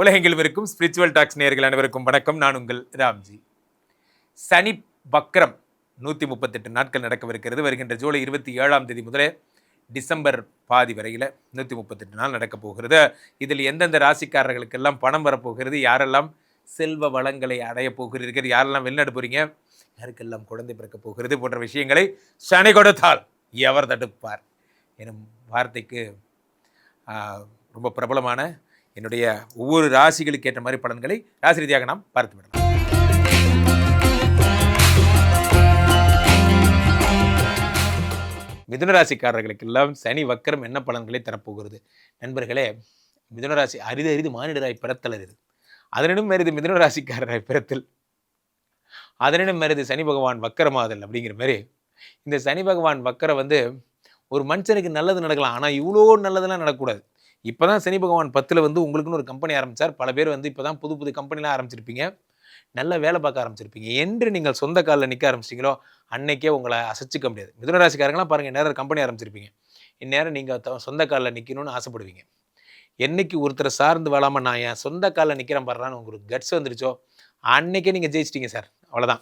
உலகெங்கிலும் இருக்கும் spiritual tax நேயர்கள் அனைவருக்கும் வணக்கம். நான் உங்கள் ராம்ஜி. சனி வக்ரம் 138 நாட்கள் நடக்கவிருக்கிறது. வருகின்ற ஜூலை 27 முதலே டிசம்பர் பாதி வரையில் 138 நாள் நடக்கப் போகிறது. இதில் எந்தெந்த ராசிக்காரர்களுக்கெல்லாம் பணம் வரப்போகிறது, யாரெல்லாம் செல்வ வளங்களை அடையப் போகிறீர்கள், யாரெல்லாம் வெளிநாடு போகிறீங்க, யாருக்கெல்லாம் குழந்தை பிறக்கப் போகிறது போன்ற விஷயங்களை சனி கொடுத்தால் எவர் தடுப்பார் எனும் வார்த்தைக்கு ரொம்ப பிரபலமான என்னுடைய ஒவ்வொரு ராசிகளுக்கு ஏற்ற மாதிரி பலன்களை ராசி ரீதியாக நாம் பார்த்து விடலாம். மிதுனராசிக்காரர்களுக்கெல்லாம் சனி வக்கரம் என்ன பலன்களை தரப்போகிறது நண்பர்களே? மிதுனராசி அரிது மானிடராய் பிறத்தல் அரிது. அதனிடம் மேரிது மிதுனராசிக்காரராய் பிறத்தல், அதனிடம் மேரிது சனி பகவான் வக்கரமாதல். அப்படிங்கிற மாதிரி இந்த சனி பகவான் வக்கரம் ஒரு மனுஷனுக்கு நல்லது நடக்கலாம், ஆனால் இவ்வளோ நல்லதெல்லாம் நடக்கக்கூடாது. இப்போ தான் சனி பகவான் 10ல் உங்களுக்குன்னு ஒரு கம்பெனி ஆரம்பித்தார். பல பேர் இப்போ தான் புது கம்பெனிலாம் ஆரம்பிச்சிருப்பீங்க, நல்ல வேலை பார்க்க ஆரம்பிச்சிருப்பீங்க. என்று நீங்கள் சொந்த காலில் நிற்க ஆரம்பிச்சிங்களோ அன்னைக்கே உங்களை அசைச்சிக்க முடியாது. மிதுனராசிக்காரங்களாம் பாருங்கள், நேரம் கம்பெனி ஆரம்பிச்சிருப்பீங்க, இந்நேரம் நீங்கள் சொந்த காலில் நிற்கணும்னு ஆசைப்படுவீங்க. என்னைக்கு ஒருத்தரை சார்ந்து வாழாமல் நான் என் சொந்த காலில் நிற்கிறேன் பாடுறான்னு உங்களுக்கு கட்ஸ் வந்துருச்சோ அன்னைக்கே நீங்கள் ஜெயிச்சிட்டிங்க சார். அவ்வளோதான்.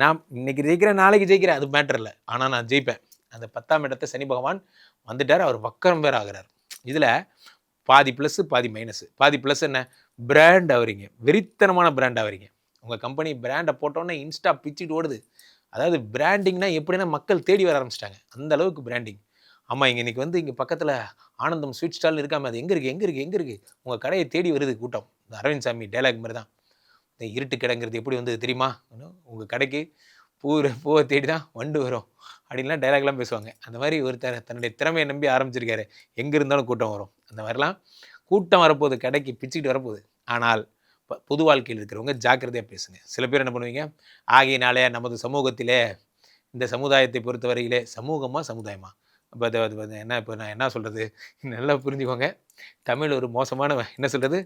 நான் இன்னைக்கு ஜெயிக்கிறேன், நாளைக்கு ஜெயிக்கிறேன், அது மேட்டர் இல்லை, ஆனால் நான் ஜெயிப்பேன். அந்த 10ஆம் இடத்தை சனி பகவான் வந்துட்டார். அவர் வக்கரம் வேறு ஆகிறார். இதில் பாதி ப்ளஸ்ஸு பாதி மைனஸு. பாதி ப்ளஸ் என்ன, பிராண்ட் ஆகிறீங்க, வெறித்தனமான பிராண்ட் ஆகிறீங்க. உங்கள் கம்பெனி பிராண்டை போட்டோன்னே இன்ஸ்டா பிச்சுட்டு ஓடுது. அதாவது பிராண்டிங்னா எப்படின்னா மக்கள் தேடி வர ஆரம்பிச்சிட்டாங்க, அந்த அளவுக்கு பிராண்டிங். ஆமாம், இன்றைக்கி இங்கே பக்கத்தில் ஆனந்தம் ஸ்வீட் ஸ்டால்னு இருக்காமல் அது எங்கே இருக்குது உங்கள் கடையை தேடி வருது கூட்டம். இந்த அரவிந்த் சாமி டைலாக் மாதிரி தான். இந்த இருட்டு கடைங்கிறது எப்படி தெரியுமா, உங்கள் கடைக்கு பூவை தேடி தான் வண்டு வரும் அப்படின்லாம் டைலாக்லாம் பேசுவாங்க. அந்த மாதிரி ஒருத்தர் தன்னுடைய திறமையை நம்பி ஆரம்பிச்சிருக்காரு, எங்கே இருந்தாலும் கூட்டம் வரும். அந்த மாதிரிலாம் கூட்டம் வரப்போகுது, கடைக்கு பிச்சுக்கிட்டு வரப்போகுது. ஆனால் பொது வாழ்க்கையில் இருக்கிறவங்க ஜாக்கிரதையாக பேசுங்க. சில பேர் என்ன பண்ணுவீங்க, ஆகையினாலே நமது சமூகத்திலே இந்த சமுதாயத்தை பொறுத்தவரையிலே சமுதாயமா இப்போ நான் என்ன சொல்கிறது, நல்லா புரிஞ்சுக்கோங்க. தமிழ் ஒரு மோசமான என்ன சொல்கிறது,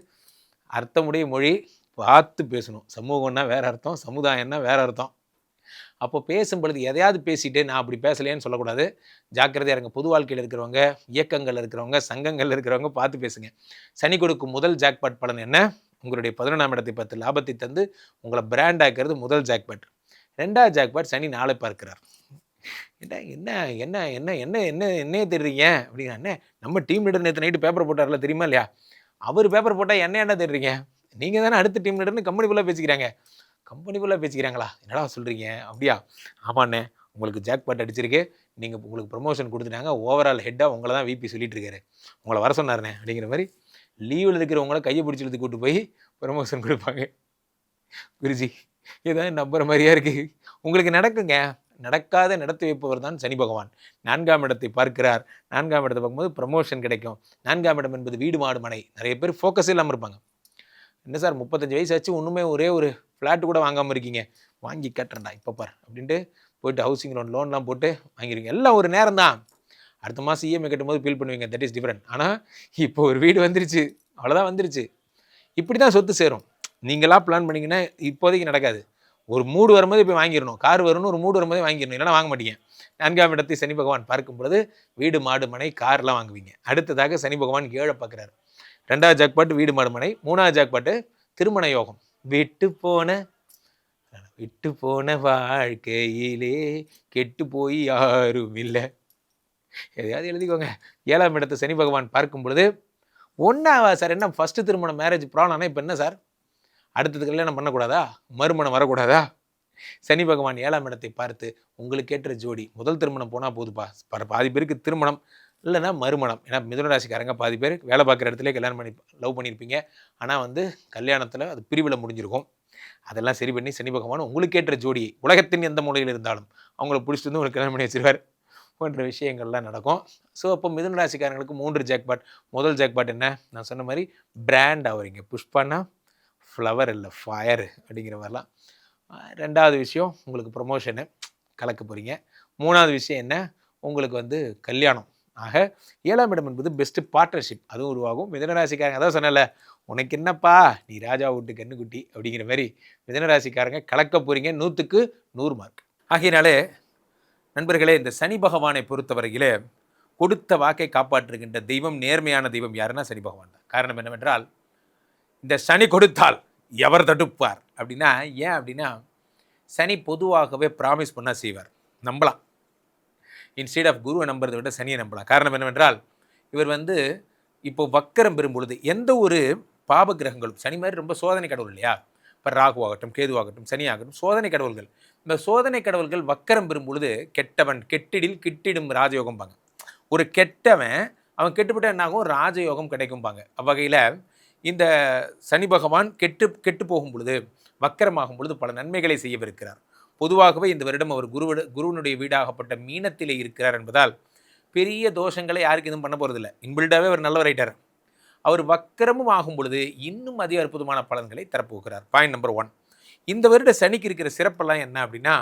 அர்த்தமுடைய மொழி பார்த்து பேசணும். சமூகம்னா வேறு அர்த்தம், சமுதாயம்னா வேறு அர்த்தம். அப்போ பேசும் பொழுது எதையாவது பேசிட்டு நான் அப்படி பேசலையேன்னு சொல்லக்கூடாது. ஜாக்கிரதையாக இருங்க. பொது வாழ்க்கையில் இருக்கிறவங்க, இயக்கங்கள் இருக்கிறவங்க, சங்கங்கள் இருக்கிறவங்க பார்த்து பேசுங்க. சனி கொடுக்கும் முதல் ஜாக்பாட் பலன் என்ன, உங்களுடைய 11ஆம் இடத்தை 10 லாபத்தை தந்து உங்களை பிராண்ட் ஆக்கிறது முதல் ஜாக்பாட். 2வது ஜாக்பாட் சனி 4 பார்க்கிறார். என்னையே தெரியுறீங்க அப்படின்னா, என்ன நம்ம டீம் லீடர் நேற்று நைட்டு பேப்பர் போட்டார்ல தெரியுமா இல்லையா, அவர் பேப்பர் போட்டால் என்ன தெரியுறீங்க, நீங்கள் தானே அடுத்த டீம் லீடர்னு கம்பெனி ஃபுல்லாக பேசிக்கிறாங்க. கம்பெனிக்குள்ளே பேசிக்கிறாங்களா, என்னடா சொல்கிறீங்க? அப்படியா, ஆமாண்ணே, உங்களுக்கு ஜாக்பாட் அடிச்சிருக்கு, உங்களுக்கு ப்ரொமோஷன் கொடுத்துட்டாங்க, ஓவரால் ஹெட்டாக உங்களை தான் விபி சொல்லிட்டு இருக்காரு, உங்களை வர சொன்னார்ண்ணே அப்படிங்கிற மாதிரி லீவில் இருக்கிறவங்கள கையை பிடிச்சி இழுத்து கூட்டு போய் ப்ரொமோஷன் கொடுப்பாங்க. குருஜி ஏதாவது நம்புற மாதிரியா இருக்குது. உங்களுக்கு நடக்குங்க. நடக்காத நடத்தி வைப்பவர் தான் சனி பகவான். 4ஆம் இடத்தை பார்க்கிறார். 4ஆம் இடத்தை பார்க்கும்போது ப்ரமோஷன் கிடைக்கும். 4ஆம் இடம் என்பது வீடு மாடு மனை. நிறைய பேர் ஃபோக்கஸே இல்லாமல் இருப்பாங்க. என்ன சார் 35 வயசு ஆச்சு, ஒன்றுமே ஒரே ஒரு ஃப்ளாட்டு கூட வாங்காமல் இருக்கீங்க, வாங்கி கட்டுறேன்டா இப்போ பார் அப்படின்ட்டு போய்ட்டு ஹவுசிங் லோன்லாம் போட்டு வாங்கிடுவீங்க. எல்லாம் ஒரு நேரம் தான். அடுத்த மாதம் இஎம்ஐ கட்டும்போது ஃபீல் பண்ணுவீங்க, தட் இஸ் டிஃப்ரெண்ட். ஆனால் இப்போ ஒரு வீடு வந்துருச்சு, அவ்வளோதான் வந்துருச்சு. இப்படி தான் சொத்து சேரும். நீங்களாம் பிளான் பண்ணிங்கன்னா இப்போதைக்கு நடக்காது. ஒரு மூடு வரும்போது இப்போ வாங்கிடணும், கார் வரணும், ஒரு மூடு வரும்போதே வாங்கிடணும், இல்லைனா வாங்க மாட்டீங்க. 4ஆம் இடத்தை சனி பகவான் பார்க்கும் பொழுது வீடு மாடு மனை கார்லாம் வாங்குவீங்க. அடுத்ததாக சனி பகவான் 7 பார்க்குறாரு. 2வது ஜாக்பாட்டு வீடு மாடு மனை. 3வது ஜாக்பாட்டு திருமண யோகம். விட்டு போன வாழ்க்கையிலே கெட்டு போய் யாரும் இல்லை. எதையாவது எழுதிக்கோங்க. 7ஆம் இடத்தை சனி பகவான் பார்க்கும் பொழுது ஒன்றாவா சார், என்ன ஃபஸ்ட்டு திருமணம் மேரேஜ் ப்ராப்ளம்னா இப்போ என்ன சார், அடுத்தது கல்யாணம் பண்ணக்கூடாதா, மறுமணம் வரக்கூடாதா? சனி பகவான் 7ஆம் இடத்தை பார்த்து உங்களுக்கு ஏற்ற ஜோடி, முதல் திருமணம் போனால் போதுப்பா. பாதி பேருக்கு திருமணம் இல்லைன்னா மறுமணம். ஏன்னா மிதுனராசிக்காரங்க பாதி பேர் வேலை பார்க்குற இடத்துல கல்யாணம் பண்ணி லவ் பண்ணியிருப்பீங்க, ஆனால் கல்யாணத்தில் அது பிரிவில் முடிஞ்சிருக்கும். அதெல்லாம் சரி பண்ணி சனி பகவான் உங்களுக்கு ஏற்ற ஜோடியை உலகத்தின் எந்த மூலையில் இருந்தாலும் அவங்கள பிடிச்சிட்டு உங்களுக்கு கல்யாணம் பண்ணி வச்சிருவார் போன்ற விஷயங்கள்லாம் நடக்கும். ஸோ அப்போ மிதுனராசிக்காரங்களுக்கு 3 ஜாக்பாட். முதல் ஜாக்பாட் என்ன, நான் சொன்ன மாதிரி பிராண்ட் ஆகிறீங்க. புஷ்பானா ஃப்ளவர் இல்லை ஃபயரு அப்படிங்கிற மாதிரிலாம். 2வது விஷயம் உங்களுக்கு ப்ரொமோஷனு கலக்க போகிறீங்க. 3வது விஷயம் என்ன, உங்களுக்கு கல்யாணம். ஆக 7ஆம் இடம் என்பது பெஸ்ட்டு பார்ட்னர்ஷிப், அதுவும் உருவாகும். மிதுனராசிக்காரங்க அதான் சொன்னல, உனக்கு என்னப்பா நீ ராஜா வீட்டு கண்ணுக்குட்டி அப்படிங்கிற மாதிரி மிதுனராசிக்காரங்க கலக்க போகிறீங்க. 100க்கு 100 மார்க். ஆகையினாலே நண்பர்களே, இந்த சனி பகவானை பொறுத்தவரையிலே கொடுத்த வாக்கை காப்பாற்றுகின்ற தெய்வம், நேர்மையான தெய்வம் யாருன்னா சனி பகவான் தான். காரணம் என்னவென்றால் இந்த சனி கொடுத்தால் எவர் தடுப்பார் அப்படின்னா ஏன் அப்படின்னா சனி பொதுவாகவே ப்ராமிஸ் பண்ணால் செய்வார், நம்பலாம். இன்ஸ்டீட் ஆஃப் குருவை நம்புறதை விட சனியை நம்பலாம். காரணம் என்னவென்றால் இவர் இப்போ வக்கரம் பெறும் பொழுது எந்த ஒரு பாப கிரகங்களும், சனி மாதிரி ரொம்ப சோதனை கடவுள் இல்லையா, இப்போ ராகுவாகட்டும் கேதுவாகட்டும் சனியாகட்டும் சோதனை கடவுள்கள். இந்த சோதனை கடவுள்கள் வக்கரம் பெறும் பொழுது கெட்டவன் கெட்டிடில் கிட்டிடும் ராஜயோகம்பாங்க. ஒரு கெட்டவன் அவன் கெட்டுப்பட்ட என்னாகும், ராஜயோகம் கிடைக்கும்பாங்க. அவ்வகையில் இந்த சனி பகவான் கெட்டு போகும் பொழுது வக்கரமாகும் பொழுது பல நன்மைகளை செய்யவிருக்கிறார். பொதுவாகவே இந்த வருடம் அவர் குருவனுடைய வீடாகப்பட்ட மீனத்திலே இருக்கிறார் என்பதால் பெரிய தோஷங்களை யாருக்கு எதுவும் பண்ண போகிறதில்லை. இன்பில்டாகவே அவர் நல்லவர் ரைட்டர். அவர் வக்கரமும் ஆகும் பொழுது இன்னும் அதிக அற்புதமான பலன்களை தரப்போகிறார். பாயிண்ட் நம்பர் 1, இந்த வருட சனிக்கு இருக்கிற சிறப்பெல்லாம் என்ன அப்படின்னா,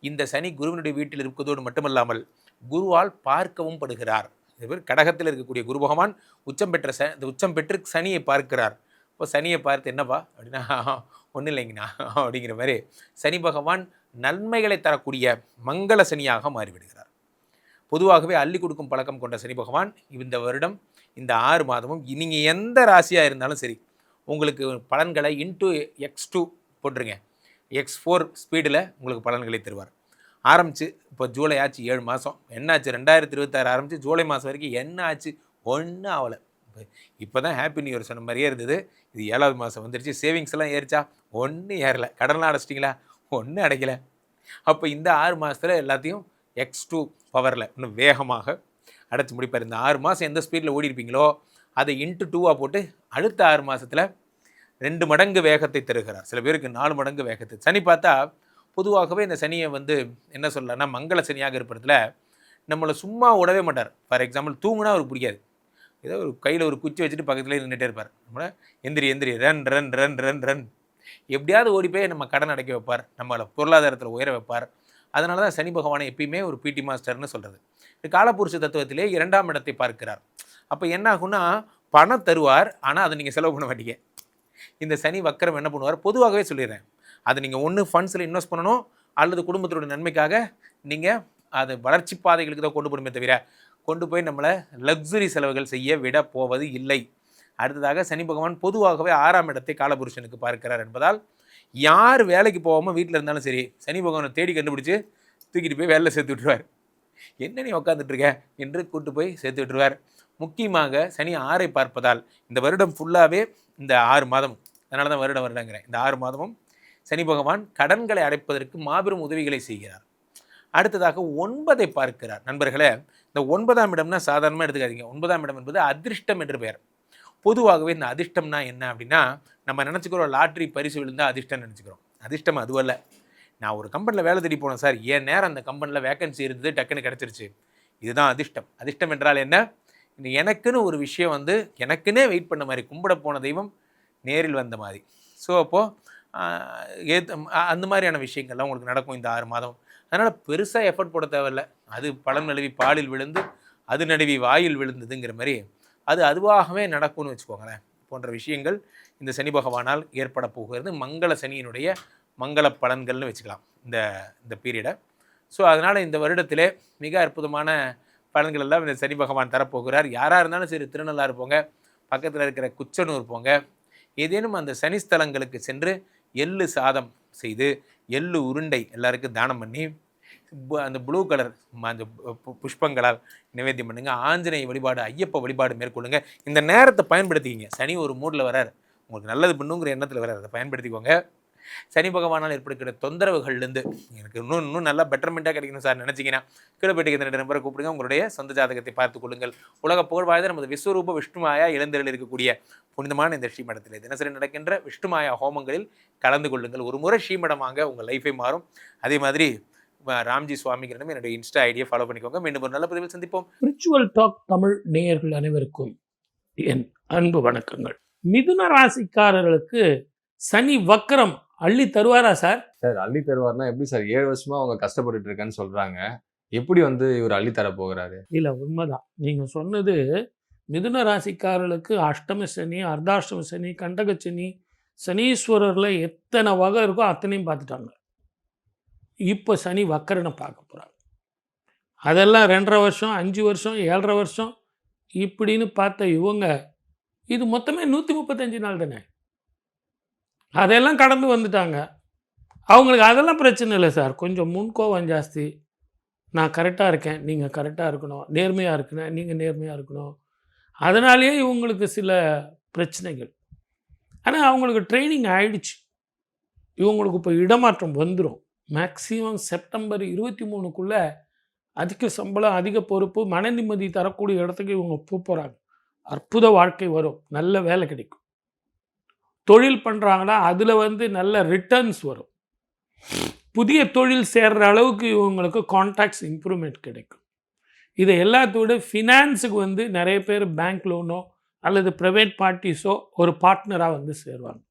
இந்த சனி குருவனுடைய வீட்டில் இருப்பதோடு மட்டுமல்லாமல் குருவால் பார்க்கவும் படுகிறார். இவர் கடகத்தில் இருக்கக்கூடிய குரு பகவான் உச்சம் பெற்று சனியை பார்க்கிறார். இப்போ சனியை பார்த்து என்னப்பா அப்படின்னா ஒன்றும் இல்லைங்கண்ணா அப்படிங்கிற மாதிரி சனி பகவான் நன்மைகளை தரக்கூடிய மங்கள சனியாக மாறிவிடுகிறார். பொதுவாகவே அள்ளி கொடுக்கும் பழக்கம் கொண்ட சனி பகவான் இந்த வருடம் இந்த 6 மாதமும் நீங்கள் எந்த ராசியாக இருந்தாலும் சரி உங்களுக்கு பலன்களை x2 போட்டுருங்க, x4 ஸ்பீடில் உங்களுக்கு பலன்களை தருவார். ஆரம்பித்து இப்போ ஜூலை ஆச்சு, 7 மாதம் என்னாச்சு, 2026 ஆரம்பித்து ஜூலை மாதம் வரைக்கும் என்ன ஆச்சு, ஒன்றும் ஆகலை. இப்போ தான் ஹாப்பி நியூ இயர் சொன்ன மாதிரியே இருந்தது. இது 7வது மாதம் வந்துருச்சு. சேவிங்ஸ் எல்லாம் ஏறிச்சா, ஒன்றும் ஏறலை. கடன்லாம் அடைச்சிட்டிங்களா, ஒன்றும் அடைக்கலை. அப்போ இந்த 6 மாதத்தில் எல்லாத்தையும் x2 பவரில் இன்னும் வேகமாக அடைச்சி முடிப்பார். இந்த 6 மாதம் எந்த ஸ்பீடில் ஓடி இருப்பீங்களோ அதை *2 போட்டு அடுத்த 6 மாதத்தில் 2 மடங்கு வேகத்தை தருகிறார். சில பேருக்கு 4 மடங்கு வேகத்தை. சனி பார்த்தா பொதுவாகவே இந்த சனியை என்ன சொல்லலாம்னா மங்கள சனியாக இருப்பதில் நம்மளை சும்மா விடவே மாட்டார். ஃபார் எக்ஸாம்பிள் தூங்குனா அவருக்கு பிடிக்காது. ஏதோ ஒரு கையில் ஒரு குச்சி வச்சுட்டு பக்கத்துலேயே நின்றுட்டே இருப்பார். நம்மளை எந்திரி run run run run run எப்படியாவது ஓடி போய் நம்ம கடன் அடைக்க வைப்பார், நம்மளை பொருளாதாரத்தில் உயர வைப்பார். அதனால தான் சனி பகவானை எப்பயுமே ஒரு பிடி மாஸ்டர்னு சொல்கிறது. காலபுருஷ தத்துவத்திலே 2ஆம் இடத்தை பார்க்கிறார். அப்போ என்ன ஆகும்னா பணம் தருவார், ஆனால் அதை நீங்கள் செலவு பண்ண மாட்டீங்க. இந்த சனி வக்கரம் என்ன பண்ணுவார், பொதுவாகவே சொல்லிடுறேன், அதை நீங்கள் ஒன்று ஃபண்ட்ஸில் இன்வெஸ்ட் பண்ணணும் அல்லது குடும்பத்தோட நன்மைக்காக நீங்கள் அது வளர்ச்சி பாதைகளுக்கு தான் கொண்டு போகணுமே தவிர கொண்டு போய் நம்மளை லக்ஸுரி செலவுகள் செய்ய விட போவது இல்லை. அடுத்ததாக சனி பகவான் பொதுவாகவே 6ஆம் இடத்தை காலபுருஷனுக்கு பார்க்கிறார் என்பதால் யார் வேலைக்கு போகாமல் வீட்டில் இருந்தாலும் சரி சனி பகவானை தேடி கண்டுபிடிச்சி தூக்கிட்டு போய் வேலையில் சேர்த்து விட்டுருவார். என்ன நீ உட்காந்துட்ருக்க என்று கூட்டு போய் சேர்த்து விட்டுருவார். முக்கியமாக சனி 6ஐ பார்ப்பதால் இந்த வருடம் ஃபுல்லாகவே இந்த 6 மாதம், அதனால தான் வருடங்கிறேன், இந்த 6 மாதமும் சனி பகவான் கடன்களை அடைப்பதற்கு மாபெரும் உதவிகளை செய்கிறார். அடுத்ததாக 9ஐ பார்க்கிறார். நண்பர்களே, இந்த 9ஆம் இடம்னா சாதாரணமாக எடுத்துக்காதீங்க. 9ஆம் இடம் என்பது அதிர்ஷ்டம் என்று பெயர். பொதுவாகவே இந்த அதிர்ஷ்டம்னா என்ன அப்படின்னா, நம்ம நினச்சிக்கிறோம் லாட்ரி பரிசு விழுந்தால் அதிர்ஷ்டம்னு நினச்சிக்கிறோம். அதிர்ஷ்டம் அதுவல்ல. நான் ஒரு கம்பெனியில் வேலை தேடி போனேன் சார், என் நேரம் அந்த கம்பெனியில் வேக்கன்சி இருந்தது, டக்குன்னு கிடச்சிருச்சு, இதுதான் அதிர்ஷ்டம். அதிர்ஷ்டம் என்றால் என்ன, எனக்குன்னு ஒரு விஷயம் எனக்குன்னே வெயிட் பண்ண மாதிரி, கும்பிட போன தெய்வம் நேரில் வந்த மாதிரி. ஸோ அப்போது அந்த மாதிரியான விஷயங்கள்லாம் உங்களுக்கு நடக்கும் இந்த 6 மாதம். அதனால் பெருசாக எஃபர்ட் போட தேவையில்லை. அது பழம் நழுவி பாலில் விழுந்து அது நழுவி வாயில் விழுந்ததுங்கிற மாதிரி அது அதுவாகவே நடக்கும்னு வச்சுக்கோங்களேன். போன்ற விஷயங்கள் இந்த சனி பகவானால் ஏற்பட போகிறது. மங்கள சனியினுடைய மங்கள பலன்கள்னு வச்சுக்கலாம் இந்த பீரியடை. ஸோ அதனால் இந்த வருடத்திலே மிக அற்புதமான பலன்கள் எல்லாம் இந்த சனி பகவான் தரப்போகிறார். யாராக இருந்தாலும் சரி, திருநள்ளாறு போங்க, பக்கத்தில் இருக்கிற குச்சனூர் போங்க, ஏதேனும் அந்த சனி ஸ்தலங்களுக்கு சென்று எள்ளு சாதம் செய்து எள்ளு உருண்டை எல்லாருக்கும் தானம் பண்ணி அந்த ப்ளூ கலர் அந்த புஷ்பங்களால் நிவேத்தியம் பண்ணுங்க. ஆஞ்சநேய வழிபாடு, ஐயப்ப வழிபாடு மேற்கொள்ளுங்க. இந்த நேரத்தை பயன்படுத்திக்கிங்க. சனி ஒரு மூடில் வரார், உங்களுக்கு நல்லது பண்ணுங்கிற எண்ணத்தில் வரார், அதை பயன்படுத்திக்கோங்க. சனி பகவானால் ஏற்படுகிற தொந்தரவுகள்லேருந்து எனக்கு இன்னும் நல்லா பெட்டர்மெண்ட்டாக கிடைக்கணும் சார் நினச்சிங்கன்னா கீழே போய்ட்டு 2 நம்பரை கூப்பிடுங்க. உங்களுடைய சொந்த ஜாதகத்தை பார்த்து கொள்ளுங்கள். உலக புகழ் வாய்ந்த நமது விஸ்வரூப விஷ்ணுமாயா இளந்தரில் இருக்கக்கூடிய புனிதமான இந்த ஸ்ரீமடத்தில் தினசரி நடக்கின்ற விஷ்ணுமாயா ஹோமங்களில் கலந்து கொள்ளுங்கள். ஒரு முறை ஸ்ரீமடமாங்க உங்கள் லைஃபை மாறும். அதே மாதிரி ராம்ஜி சுவாமிகளிடம் என்னுடைய இன்ஸ்டா ஐடியை ஃபாலோ பண்ணிக்கோங்க. மீண்டும் ஒரு நல்ல பதிவில் சந்திப்போம். ஸ்பிரிச்சுவல் டாக் தமிழ் நேயர்கள் அனைவருக்கும் என் அன்பு வணக்கங்கள். மிதுன ராசிக்காரர்களுக்கு சனி வக்கரம் அள்ளி தருவாரா சார்? சார் அள்ளி தருவார்னா எப்படி சார்? 7 வருஷமா அவங்க கஷ்டப்பட்டுட்டு இருக்கேன்னு சொல்றாங்க. எப்படி இவர் அள்ளி தர போகிறாரு? இல்ல, உண்மைதான் நீங்க சொன்னது. மிதுன ராசிக்காரர்களுக்கு அஷ்டம சனி, அர்த்தாஷ்டம சனி, கண்டக சனி, சனீஸ்வரர்ல எத்தனை வகை இருக்கோ அத்தனையும் பார்த்துட்டாங்க. இப்போ சனி வக்கரனை பார்க்க போறாங்க. அதெல்லாம் 2.5 வருஷம், 5 வருஷம், 7.5 வருஷம் இப்படின்னு பார்த்த இவங்க இது மொத்தமே 135 நாள் தானே. அதெல்லாம் கடந்து வந்துட்டாங்க. அவங்களுக்கு அதெல்லாம் பிரச்சனை இல்லை சார். கொஞ்சம் முன்கோவம் ஜாஸ்தி. நான் கரெக்டாக இருக்கேன், நீங்கள் கரெக்டாக இருக்கணும். நேர்மையாக இருக்கணும், நீங்கள் நேர்மையாக இருக்கணும். அதனாலேயே இவங்களுக்கு சில பிரச்சனைகள். ஆனால் அவங்களுக்கு ட்ரைனிங் ஆயிடுச்சு. இவங்களுக்கு இப்போ இடமாற்றம் வந்துடும். மேக்ஸிமம் செப்டம்பர் 23க்குள்ளே அதிக சம்பளம், அதிக பொறுப்பு, மன நிம்மதி தரக்கூடிய இடத்துக்கு இவங்க போகிறாங்க. அற்புத வாழ்க்கை வரும், நல்ல வேலை கிடைக்கும். தொழில் பண்ணுறாங்கன்னா அதில் வந்து நல்ல ரிட்டர்ன்ஸ் வரும். புதிய தொழில் சேர்கிற அளவுக்கு இவங்களுக்கு கான்டாக்ட்ஸ் இம்ப்ரூவ்மெண்ட் கிடைக்கும். இதை எல்லாத்தோட ஃபினான்ஸுக்கு வந்து நிறைய பேர் பேங்க் லோனோ அல்லது ப்ரைவேட் பார்ட்டிஸோ ஒரு பார்ட்னராக வந்து சேருவாங்க.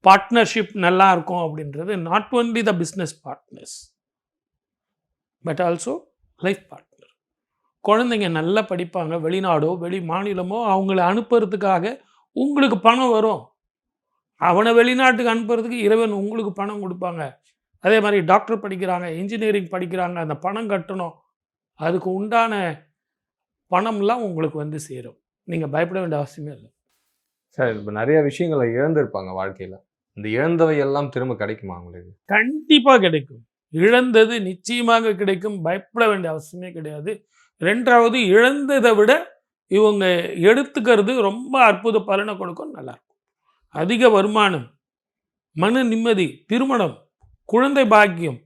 பார்ட்னர்ஷிப் நல்லா இருக்கும் அப்படின்றது not only the business partners but also life partner. குழந்தைங்க நல்லா படிப்பாங்க, வெளிநாடோ வெளி மாநிலமோ அவங்கள அனுப்புறதுக்காக உங்களுக்கு பணம் வரும். அவனை வெளிநாட்டுக்கு அனுப்புறதுக்கு இறைவன் உங்களுக்கு பணம் கொடுப்பாங்க. அதே மாதிரி டாக்டர் படிக்கிறாங்க, இன்ஜினியரிங் படிக்கிறாங்க, அந்த பணம் கட்டணும், அதுக்கு உண்டான பணம்லாம் உங்களுக்கு வந்து சேரும். நீங்கள் பயப்பட வேண்டிய அவசியமே இல்லை சார். இப்போ நிறைய விஷயங்களை இழந்திருப்பாங்க வாழ்க்கையில். இந்த இழந்தவை எல்லாம் திரும்ப கிடைக்குமா உங்களுக்கு? கண்டிப்பாக கிடைக்கும். இழந்தது நிச்சயமாக கிடைக்கும், பயப்பட வேண்டிய அவசியமே கிடையாது. ரெண்டாவது, இழந்ததை விட இவங்க எடுத்துக்கிறது ரொம்ப அற்புத பலனை கொடுக்கும், நல்லாயிருக்கும். அதிக வருமானம், மன நிம்மதி, திருமணம், குழந்தை பாக்கியம்,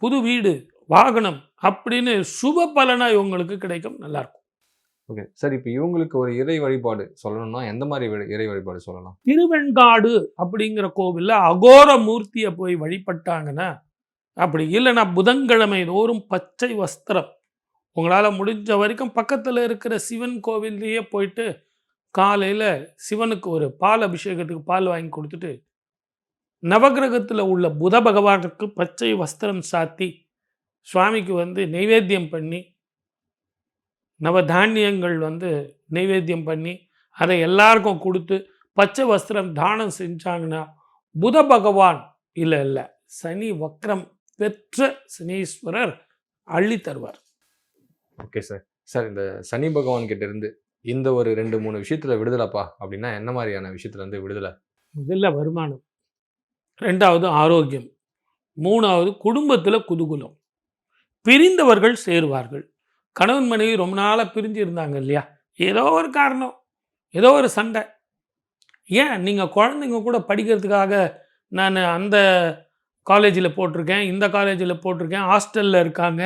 புது வீடு, வாகனம் அப்படின்னு சுப பலனாக இவங்களுக்கு கிடைக்கும், நல்லாயிருக்கும். Okay sir. இப்போ இவங்களுக்கு ஒரு இறை வழிபாடு சொல்லணும்னா எந்த மாதிரி இறை வழிபாடு சொல்லலாம்? திருவெண்காடு அப்படிங்கிற கோவிலில் அகோர மூர்த்தியை போய் வழிபட்டாங்கன்னா, அப்படி இல்லைன்னா புதன்கிழமை தோறும் பச்சை வஸ்திரம், உங்களால் முடிஞ்ச வரைக்கும் பக்கத்தில் இருக்கிற சிவன் கோவில்லையே போயிட்டு காலையில் சிவனுக்கு ஒரு பால் அபிஷேகத்துக்கு பால் வாங்கி கொடுத்துட்டு, நவகிரகத்தில் உள்ள புத பகவானுக்கு பச்சை வஸ்திரம் சாத்தி சுவாமிக்கு வந்து நைவேத்தியம் பண்ணி, நவதானியங்கள் வந்து நைவேத்தியம் பண்ணி அதை எல்லாருக்கும் கொடுத்து பச்சை வஸ்திரம் தானம் செஞ்சாங்கன்னா புத பகவான் இல்லை சனி வக்ரம் பெற்ற சனீஸ்வரர் அள்ளி தருவார். Okay sir. சார், இந்த சனி பகவான் கிட்ட இருந்து இந்த ஒரு 2-3 விஷயத்துல விடுதலைப்பா அப்படின்னா என்ன மாதிரியான விஷயத்துல இருந்து விடுதலை? முதல்ல வருமானம், ரெண்டாவது ஆரோக்கியம், மூணாவது குடும்பத்தில் குதூகலம், பிரிந்தவர்கள் சேருவார்கள். கணவன் மனைவி ரொம்ப நாளாக பிரிஞ்சு இருந்தாங்க இல்லையா, ஏதோ ஒரு காரணம், ஏதோ ஒரு சண்டை. ஏன் நீங்கள் குழந்தைங்க கூட படிக்கிறதுக்காக நான் அந்த காலேஜில் போட்டிருக்கேன், இந்த காலேஜில் போட்டிருக்கேன், ஹாஸ்டலில் இருக்காங்க,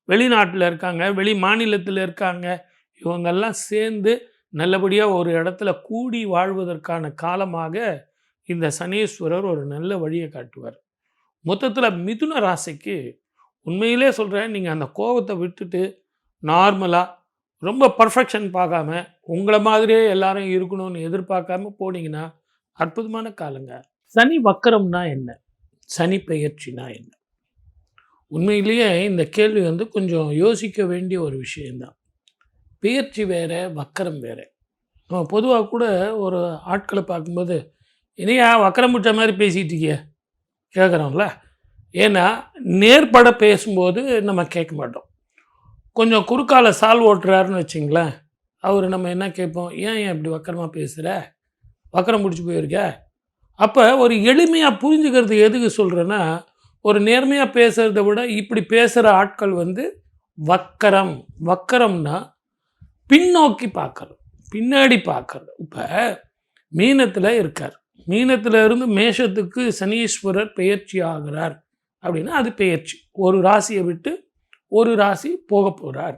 வெளிநாட்டில் இருக்காங்க, வெளி மாநிலத்தில் இருக்காங்க, இவங்கெல்லாம் சேர்ந்து நல்லபடியாக ஒரு இடத்துல கூடி வாழ்வதற்கான காலமாக இந்த சனீஸ்வரர் ஒரு நல்ல வழியை காட்டுவார். மொத்தத்தில் மிதுன ராசிக்கு உண்மையிலே சொல்கிறேன், நீங்கள் அந்த கோபத்தை விட்டுட்டு நார்மலாக ரொம்ப பர்ஃபெக்ஷன் பார்க்காம உங்களை மாதிரியே எல்லாரும் இருக்கணும்னு எதிர்பார்க்காம போனீங்கன்னா அற்புதமான காலங்க. சனி வக்கரம்னா என்ன, சனி பெயர்ச்சினா என்ன? உண்மையிலேயே இந்த கேள்வி வந்து கொஞ்சம் யோசிக்க வேண்டிய ஒரு விஷயந்தான். பெயர்ச்சி வேறு, வக்கரம் வேறு. நம்ம பொதுவாக கூட ஒரு ஆட்களை பார்க்கும்போது இனியா வக்கரம் விட்ட மாதிரி பேசிகிட்டு இருக்கிய கேட்குறோம்ல. ஏன்னா நேர்பட பேசும்போது நம்ம கேட்க மாட்டோம். கொஞ்சம் குறுக்கால சால் ஓட்டுறாருன்னு வச்சிங்களேன், அவர் நம்ம என்ன கேட்போம், ஏன் இப்படி வக்கரமாக பேசுகிற, வக்கரம் பிடிச்சி போயிருக்க. அப்போ ஒரு எளிமையாக புரிஞ்சுக்கிறது எதுக்கு சொல்கிறேன்னா, ஒரு நேர்மையாக பேசுகிறத விட இப்படி பேசுகிற ஆட்கள் வந்து வக்கரம். வக்கரம்னா பின்னோக்கி பார்க்கறது, பின்னாடி பார்க்கறது. இப்போ மீனத்தில் இருக்கார், மீனத்தில் இருந்து மேஷத்துக்கு சனீஸ்வரர் பெயர்ச்சி ஆகிறார் அப்படின்னா அது பெயர்ச்சி. ஒரு ராசியை விட்டு ஒரு ராசி போக போகிறார்.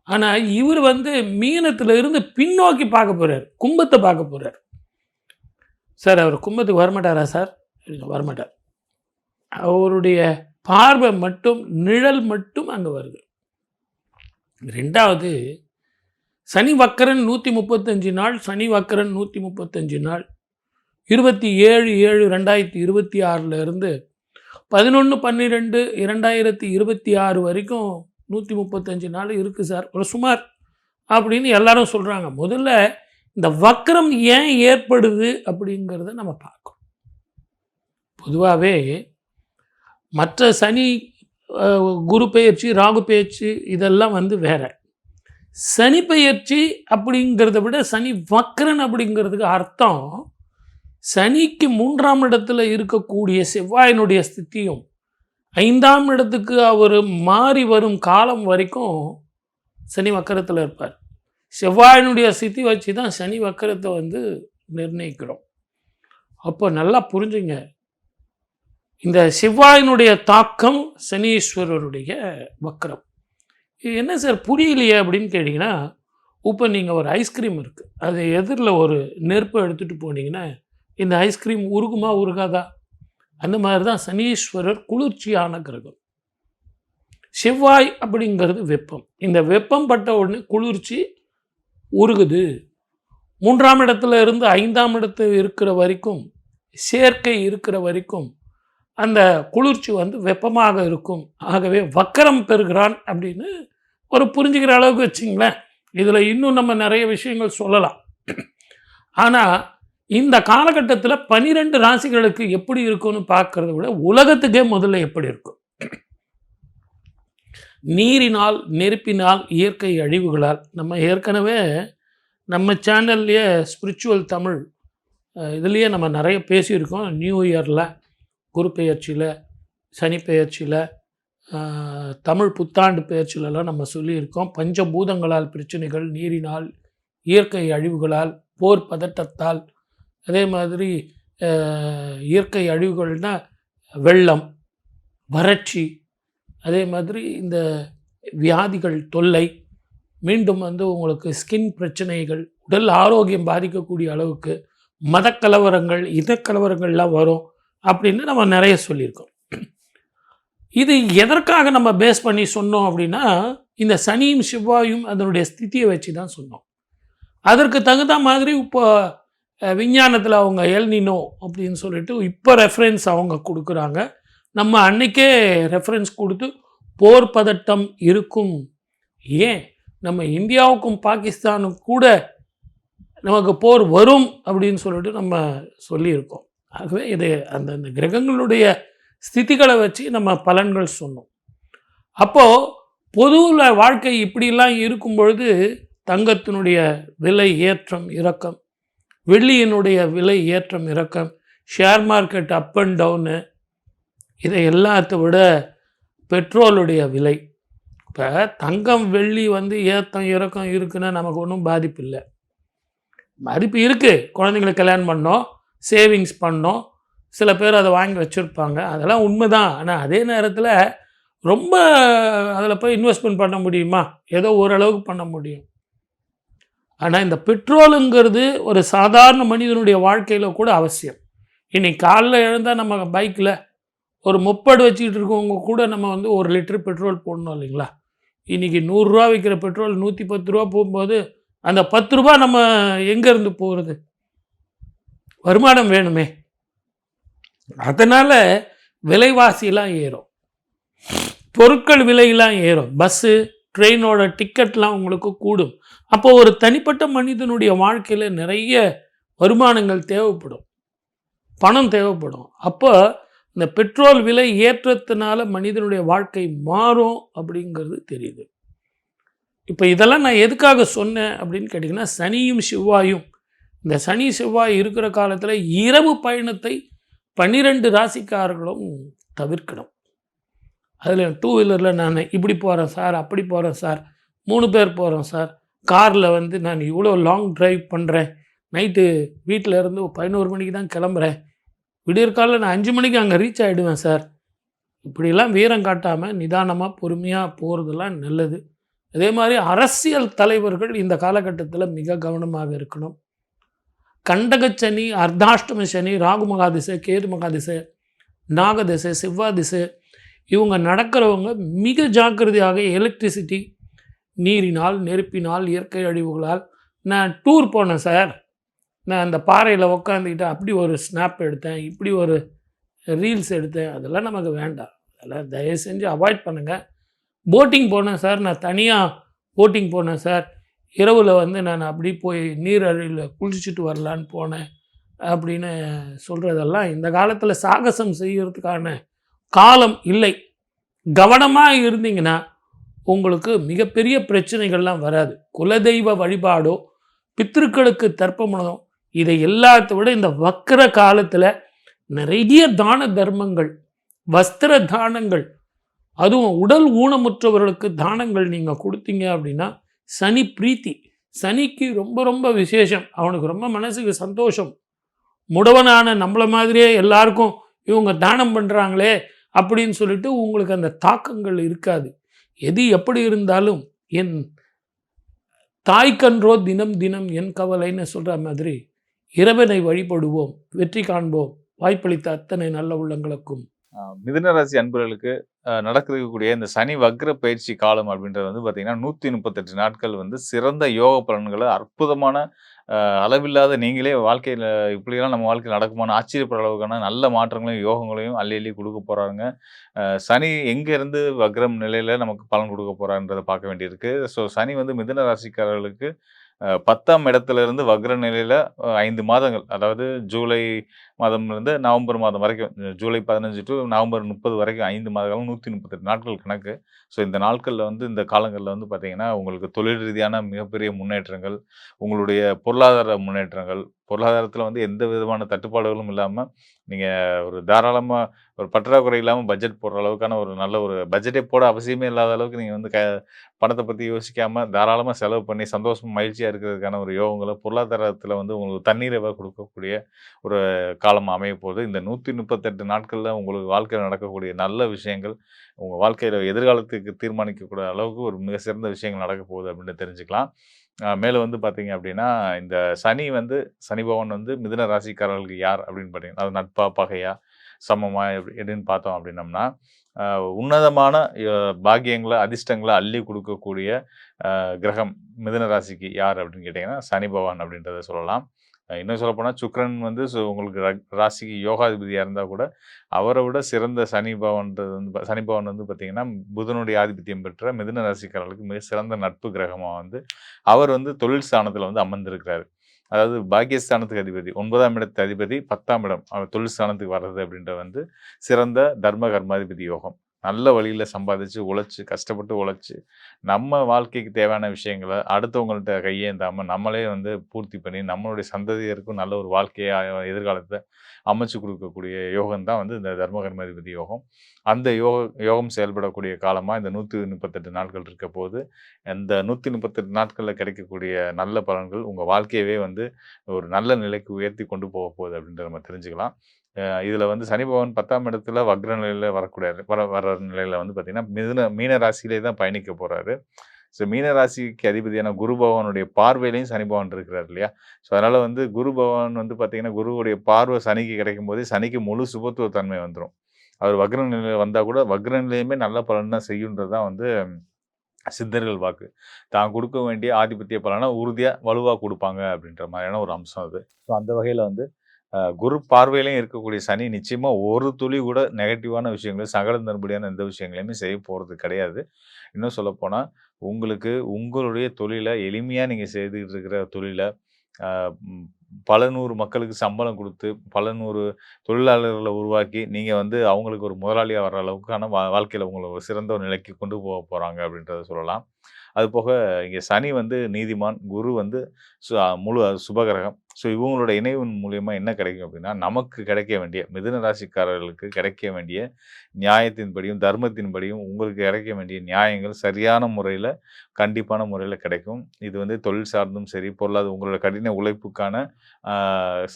ஆனால் இவர் வந்து மீனத்தில் இருந்து பின்னோக்கி பார்க்க போகிறார், கும்பத்தை பார்க்க போகிறார். சார் அவர் கும்பத்துக்கு வரமாட்டாரா சார்? வரமாட்டார். அவருடைய பார்வை மட்டும், நிழல் மட்டும் அங்கே வருது. ரெண்டாவது, சனி வக்கரன் 135 நாள், சனி வக்கரன் 135 நாள், 27/7/2026 இருந்து 11/12/2026 வரைக்கும் 135 நாள் இருக்குது சார், ஒரு சுமார் அப்படின்னு எல்லாரும் சொல்கிறாங்க. முதல்ல இந்த வக்கரம் ஏன் ஏற்படுது அப்படிங்கிறத நம்ம பார்க்கணும். பொதுவாகவே மற்ற சனி குரு பெயர்ச்சி, ராகு பெயர்ச்சி இதெல்லாம் வந்து வேற. சனி பெயர்ச்சி அப்படிங்கிறத விட சனி வக்கரன் அப்படிங்கிறதுக்கு அர்த்தம் சனிக்கு 3ஆம் இடத்துல இருக்கக்கூடிய செவ்வாயினுடைய ஸ்திதியும் 5ஆம் இடத்துக்கு அவர் மாறி வரும் காலம் வரைக்கும் சனி வக்கரத்தில் இருப்பார். செவ்வாயினுடைய ஸ்திதி வச்சு தான் சனி வக்கரத்தை வந்து நிர்ணயிக்கிறோம். அப்போ நல்லா புரிஞ்சுங்க, இந்த செவ்வாயினுடைய தாக்கம் சனீஸ்வரருடைய வக்கரம். இது என்ன சார் புரியலையே அப்படின்னு கேட்டிங்கன்னா, இப்போ நீங்கள் ஒரு ஐஸ்கிரீம் இருக்குது, அது எதிரில் ஒரு நெருப்பை எடுத்துகிட்டு போனீங்கன்னா இந்த ஐஸ்கிரீம் உருகுமா உருகாதா? அந்த மாதிரி தான் சனீஸ்வரர் குளிர்ச்சியான கிரகம். செவ்வாய் அப்படிங்கிறது வெப்பம். இந்த வெப்பம் பட்ட உடனே குளிர்ச்சி உருகுது. 3ஆம் இடத்துல இருந்து 5ஆம் இடத்துல இருக்கிற வரைக்கும், சேர்க்கை இருக்கிற வரைக்கும் அந்த குளிர்ச்சி வந்து வெப்பமாக இருக்கும். ஆகவே வக்கரம் பெறுகிறான் அப்படின்னு ஒரு புரிஞ்சுக்கிற அளவுக்கு வச்சுங்களேன். இதில் இன்னும் நம்ம நிறைய விஷயங்கள் சொல்லலாம். ஆனால் இந்த காலகட்டத்தில் 12 ராசிகளுக்கு எப்படி இருக்கும்னு பார்க்கறத விட உலகத்துக்கே முதல்ல எப்படி இருக்கும். நீரினால், நெருப்பினால், இயற்கை அழிவுகளால், நம்ம ஏற்கனவே நம்ம சேனல்லையே ஸ்பிரிச்சுவல் தமிழ் இதுலேயே நம்ம நிறைய பேசியிருக்கோம். நியூ இயரில், குரு பெயர்ச்சியில், சனி பெயர்ச்சியில், தமிழ் புத்தாண்டு பெயர்ச்சியிலலாம் நம்ம சொல்லியிருக்கோம். பஞ்சபூதங்களால் பிரச்சனைகள், நீரினால், இயற்கை அழிவுகளால், போர் பதட்டத்தால், அதே மாதிரி இயற்கை அழிவுகள்னால் வெள்ளம், வறட்சி, அதே மாதிரி இந்த வியாதிகள் தொல்லை, மீண்டும் வந்து உங்களுக்கு ஸ்கின் பிரச்சனைகள், உடல் ஆரோக்கியம் பாதிக்கக்கூடிய அளவுக்கு மதக்கலவரங்கள், இதக்கலவரங்கள்லாம் வரும் அப்படின்னு நம்ம நிறைய சொல்லியிருக்கோம். இது எதற்காக நம்ம பேஸ் பண்ணி சொன்னோம் அப்படின்னா, இந்த சனியும் செவ்வாயும் அதனுடைய ஸ்திதியை வச்சு தான் சொன்னோம். அதற்கு தகுந்த மாதிரி இப்போ விஞ்ஞானத்தில் அவங்க எல்னினோ அப்படின்னு சொல்லிட்டு இப்போ ரெஃபரன்ஸ் அவங்க கொடுக்குறாங்க. நம்ம அன்னைக்கே ரெஃபரன்ஸ் கொடுத்து போர் பதட்டம் இருக்கும். ஏன் நம்ம இந்தியாவுக்கும் பாகிஸ்தானுக்கும் கூட நமக்கு போர் வரும் அப்படின்னு சொல்லிட்டு நம்ம சொல்லியிருக்கோம். ஆகவே இது அந்த கிரகங்களுடைய ஸ்திதிகளை வச்சு நம்ம பலன்கள் சொன்னோம். அப்போது பொதுவில் வாழ்க்கை இப்படிலாம் இருக்கும் பொழுது தங்கத்தினுடைய விலை ஏற்றம் இறக்கம், வெள்ளியினுடைய விலை ஏற்றம் இறக்கம், share market up and down, இதை எல்லாத்தை விட பெட்ரோலுடைய விலை. இப்போ தங்கம் வெள்ளி வந்து ஏற்றம் இறக்கம் இருக்குன்னா நமக்கு ஒன்றும் பாதிப்பு இல்லை. பாதிப்பு இருக்குது. குழந்தைங்களுக்கு கல்யாணம் பண்ணோம், சேவிங்ஸ் பண்ணோம், சில பேர் அதை வாங்கி வச்சுருப்பாங்க, அதெல்லாம் உண்மை தான். ஆனால் அதே நேரத்தில் ரொம்ப அதில் போய் இன்வெஸ்ட்மெண்ட் பண்ண முடியுமா? ஏதோ ஓரளவுக்கு பண்ண முடியும். ஆனால் இந்த பெட்ரோலுங்கிறது ஒரு சாதாரண மனிதனுடைய வாழ்க்கையில் கூட அவசியம். இன்னைக்கு காலைல எழுந்தால் நம்ம பைக்கில் ஒரு முப்படு வச்சுக்கிட்டு இருக்கவங்க கூட நம்ம வந்து 1 லிட்டர் பெட்ரோல் போடணும் இல்லைங்களா? இன்றைக்கி 100 ரூபா விற்கிற பெட்ரோல் 110 ரூபா போகும்போது அந்த 10 ரூபா நம்ம எங்கேருந்து போகிறது? வருமானம் வேணுமே. அதனால் விலைவாசிலாம் ஏறும், பொருட்கள் விலையெல்லாம் ஏறும், பஸ்ஸு ட்ரெயினோட டிக்கெட்லாம் உங்களுக்கு கூடும். அப்போ ஒரு தனிப்பட்ட மனிதனுடைய வாழ்க்கையில் நிறைய வருமானங்கள் தேவைப்படும், பணம் தேவைப்படும். அப்போ இந்த பெட்ரோல் விலை ஏற்றத்தினால மனிதனுடைய வாழ்க்கை மாறும் அப்படிங்கிறது தெரியுது. இப்போ இதெல்லாம் நான் எதுக்காக சொன்னேன் அப்படின்னு கேட்டிங்கன்னா, சனியும் செவ்வாயும், இந்த சனி செவ்வாய் இருக்கிற காலத்தில் இரவு பயணத்தை 12 ராசிக்காரர்களும் தவிர்க்கணும். அதில் 2 வீலரில் நான் இப்படி போகிறேன் சார், அப்படி போகிறேன் சார், 3 பேர் போகிறோம் சார், காரில் வந்து நான் இவ்வளோ லாங் ட்ரைவ் பண்ணுறேன், நைட்டு வீட்டில் இருந்து 11 மணிக்கு தான் கிளம்புறேன், விடியற்காலில் நான் 5 மணிக்கு அங்கே ரீச் ஆகிடுவேன் சார். இப்படிலாம் வீரம் காட்டாமல் நிதானமாக பொறுமையாக போகிறதெல்லாம் நல்லது. அதே மாதிரி அரசியல் தலைவர்கள் இந்த காலகட்டத்தில் மிக கவனமாக இருக்கணும். கண்டகச்சனி, அர்த்தாஷ்டம சனி, ராகு மகாதிசை, கேது மகாதிசை, நாகதிசை, செவ்வாய் திசை, இவங்க நடக்கிறவங்க மிக ஜாக்கிரதையாக எலக்ட்ரிசிட்டி, நீரினால், நெருப்பினால், இயற்கை அழிவுகளால். நான் டூர் போனேன் சார், நான் அந்த பாறையில் உக்காந்துக்கிட்டு அப்படி ஒரு ஸ்னாப் எடுத்தேன், இப்படி ஒரு ரீல்ஸ் எடுத்தேன், அதெல்லாம் நமக்கு வேண்டாம். அதெல்லாம் தயவு செஞ்சு அவாய்ட் பண்ணுங்கள். போட்டிங் போனேன் சார், நான் தனியாக போட்டிங் போனேன் சார், இரவில் வந்து நான் அப்படி போய் நீர் அருவியில் குளிச்சுட்டு வரலான்னு போனேன் அப்படின்னு சொல்கிறதெல்லாம் இந்த காலத்தில் சாகசம் செய்கிறதுக்கான காலம் இல்லை. கவனமாக இருந்தீங்கன்னா உங்களுக்கு மிகப்பெரிய பிரச்சனைகள்லாம் வராது. குலதெய்வ வழிபாடோ, பித்திருக்களுக்கு தர்ப்பணமோ, இதை எல்லாத்த விட இந்த வக்கர காலத்தில் நிறைய தான தர்மங்கள், வஸ்திர தானங்கள், அதுவும் உடல் ஊனமுற்றவர்களுக்கு தானங்கள் நீங்கள் கொடுத்தீங்க அப்படின்னா சனி பிரீத்தி, சனிக்கு ரொம்ப ரொம்ப விசேஷம். அவனுக்கு ரொம்ப மனசுக்கு சந்தோஷம். முடவனான நம்மளை மாதிரியே எல்லாருக்கும் இவங்க தானம் பண்ணுறாங்களே அப்படின்னு சொல்லிட்டு உங்களுக்கு அந்த தாக்கங்கள் இருக்காது. எது எப்படி இருந்தாலும் என் தாய்க்கன்றோ தினம் தினம் என் கவலைன்னு சொல்கிற மாதிரி இறைவனை வழிபடுவோம், வெற்றி காண்போம். வாய்ப்பளித்த அத்தனை நல்ல உள்ளங்களுக்கும் மிதுன ராசி அன்பர்களுக்கு நடக்கக்கூடிய இந்த சனி வக்ர பயிற்சி காலம் அப்படின்றது வந்து பார்த்தீங்கன்னா 138 நாட்கள் வந்து சிறந்த யோக பலன்களை அற்புதமான அளவில்லாத நீங்களே வாழ்க்கையில் இப்படியெல்லாம் நம்ம வாழ்க்கையில் நடக்குமான்னு ஆச்சரியப்படுற அளவுக்கான நல்ல மாற்றங்களையும் யோகங்களையும் அள்ளி அள்ளி கொடுக்க போகிறாங்க. சனி எங்கேருந்து வக்ரம் நிலையில் நமக்கு பலன் கொடுக்க போகிறான்றதை பார்க்க வேண்டியிருக்கு. ஸோ சனி வந்து மிதுன ராசிக்காரர்களுக்கு 10ஆம் இடத்துல இருந்து வக்ர நிலையில 5 மாதங்கள், அதாவது ஜூலை மாதம்லேருந்து நவம்பர் மாதம் வரைக்கும், ஜூலை 15 டு நவம்பர் 30 வரைக்கும் 5 மாத காலம், 138 நாட்கள் கணக்கு. ஸோ இந்த நாட்களில் வந்து இந்த காலங்களில் வந்து பார்த்தீங்கன்னா உங்களுக்கு தொழில் ரீதியான மிகப்பெரிய முன்னேற்றங்கள், உங்களுடைய பொருளாதார முன்னேற்றங்கள், பொருளாதாரத்தில் வந்து எந்த விதமான தட்டுப்பாடுகளும் இல்லாமல் நீங்கள் ஒரு தாராளமாக ஒரு பற்றாக்குறை இல்லாமல் பட்ஜெட் போடுற அளவுக்கான ஒரு நல்ல ஒரு பட்ஜெட்டே போட அவசியமே இல்லாத அளவுக்கு நீங்கள் வந்து பணத்தை பற்றி யோசிக்காமல் தாராளமாக செலவு பண்ணி சந்தோஷம் மகிழ்ச்சியாக இருக்கிறதுக்கான ஒரு யோகங்களை பொருளாதாரத்தில் வந்து உங்களுக்கு தண்ணீரை கொடுக்கக்கூடிய ஒரு காலம் அமைய போகுது. இந்த 138 நாட்களில் உங்களுக்கு வாழ்க்கையில் நடக்கக்கூடிய நல்ல விஷயங்கள் உங்கள் வாழ்க்கையில் எதிர்காலத்துக்கு தீர்மானிக்கக்கூடிய அளவுக்கு ஒரு மிக சிறந்த விஷயங்கள் நடக்க போகுது அப்படின்னு தெரிஞ்சுக்கலாம். மேலும் வந்து பார்த்தீங்க அப்படின்னா இந்த சனி பகவான் வந்து மிதுன ராசிக்காரர்களுக்கு யார் அப்படின்னு பார்த்தீங்கன்னா அது நட்பா, பகையா, சமமா எப்படின்னு பார்த்தோம் அப்படின்னம்னா உன்னதமான பாக்கியங்களை, அதிர்ஷ்டங்களை அள்ளி கொடுக்கக்கூடிய கிரகம் மிதுன ராசிக்கு யார் அப்படின்னு கேட்டிங்கன்னா சனி பகவான் அப்படின்றத சொல்லலாம். இன்னும் சொல்லப்போனால் சுக்கிரன் வந்து உங்களுக்கு ராசிக்கு யோகாதிபதியாக இருந்தால் கூட அவரை விட சிறந்த சனி பகவான் வந்து பார்த்திங்கன்னா புதனுடைய ஆதிபத்தியம் பெற்ற மிதுன ராசிக்காரர்களுக்கு மிக சிறந்த நட்பு கிரகமாக வந்து அவர் வந்து தொழில் ஸ்தானத்தில் வந்து அமர்ந்திருக்கிறாரு. அதாவது பாக்கியஸ்தானத்துக்கு அதிபதி, 9ஆம் இடத்து அதிபதி 10ஆம் இடம் அவர் தொழில் ஸ்தானத்துக்கு வர்றது அப்படின்றது வந்து சிறந்த தர்ம கர்மாதிபதி யோகம். நல்ல வழியில் சம்பாதிச்சு உழைச்சி கஷ்டப்பட்டு உழைச்சி நம்ம வாழ்க்கைக்கு தேவையான விஷயங்களை அடுத்தவங்கள்ட்ட கையேந்தாமல் நம்மளே வந்து பூர்த்தி பண்ணி நம்மளுடைய சந்ததியருக்கும் நல்ல ஒரு வாழ்க்கையாக எதிர்காலத்தை அமைச்சு கொடுக்கக்கூடிய யோகம் தான் வந்து இந்த தர்ம கர்மாதிபதி யோகம். அந்த யோகம் செயல்படக்கூடிய காலமாக இந்த 138 நாட்கள் இருக்க போது இந்த 138 நாட்களில் கிடைக்கக்கூடிய நல்ல பலன்கள் உங்கள் வாழ்க்கையவே வந்து ஒரு நல்ல நிலைக்கு உயர்த்தி கொண்டு போக போகுது அப்படின்றத நம்ம தெரிஞ்சுக்கலாம். இதில் வந்து சனி பகவான் 10ஆம் இடத்துல வக்ர நிலையில் வர நிலையில் வந்து பார்த்திங்கன்னா மீன ராசியிலே தான் பயணிக்க போகிறாரு. ஸோ மீன ராசிக்கு அதிபதியான குரு பகவானுடைய பார்வையிலையும் சனி பகவான் இருக்கிறார் இல்லையா? ஸோ அதனால் வந்து குரு பகவான் வந்து பார்த்திங்கன்னா குருவுடைய பார்வை சனிக்கு கிடைக்கும் போதே சனிக்கு முழு சுபத்துவ தன்மை வந்துடும். அவர் வக்ர நிலையில் வந்தால் கூட வக்ர நிலையுமே நல்ல பலன் தான் செய்யுன்றது தான் வந்து சித்தர்கள் வாக்கு. தான் கொடுக்க வேண்டிய ஆதிபத்திய பலனை உறுதியாக வலுவாக கொடுப்பாங்க அப்படின்ற மாதிரியான ஒரு அம்சம் அது. ஸோ அந்த வகையில் வந்து குரு பார்வையிலையும் இருக்கக்கூடிய சனி நிச்சயமாக ஒரு துளி கூட நெகட்டிவான விஷயங்கள் சகலம் தரும்படியான எந்த விஷயங்களையுமே செய்ய போகிறது கிடையாது. இன்னும் சொல்லப்போனால் உங்களுக்கு உங்களுடைய தொழிலை எளிமையாக நீங்கள் செய்துக்கிட்டு இருக்கிற தொழிலை பல நூறு மக்களுக்கு சம்பளம் கொடுத்து பல நூறு தொழிலாளர்களை உருவாக்கி நீங்கள் வந்து அவங்களுக்கு ஒரு முதலாளியாக வர்ற அளவுக்கான வாழ்க்கையில் உங்களை ஒரு சிறந்த ஒரு நிலைக்கு கொண்டு போக போகிறாங்க அப்படின்றத சொல்லலாம். அது போக இங்கே சனி வந்து நீதிமான், குரு வந்து முழு சுபகிரகம். ஸோ இவங்களோட இணைவின் மூலியமா என்ன கிடைக்கும் அப்படின்னா நமக்கு கிடைக்க வேண்டிய மிதுன ராசிக்காரர்களுக்கு கிடைக்க வேண்டிய நியாயத்தின்படியும் தர்மத்தின்படியும் உங்களுக்கு கிடைக்க வேண்டிய நியாயங்கள் சரியான முறையில் கண்டிப்பான முறையில் கிடைக்கும். இது வந்து தொழில் சார்ந்தும் சரி, பொருளாதார உங்களோட கடின உழைப்புக்கான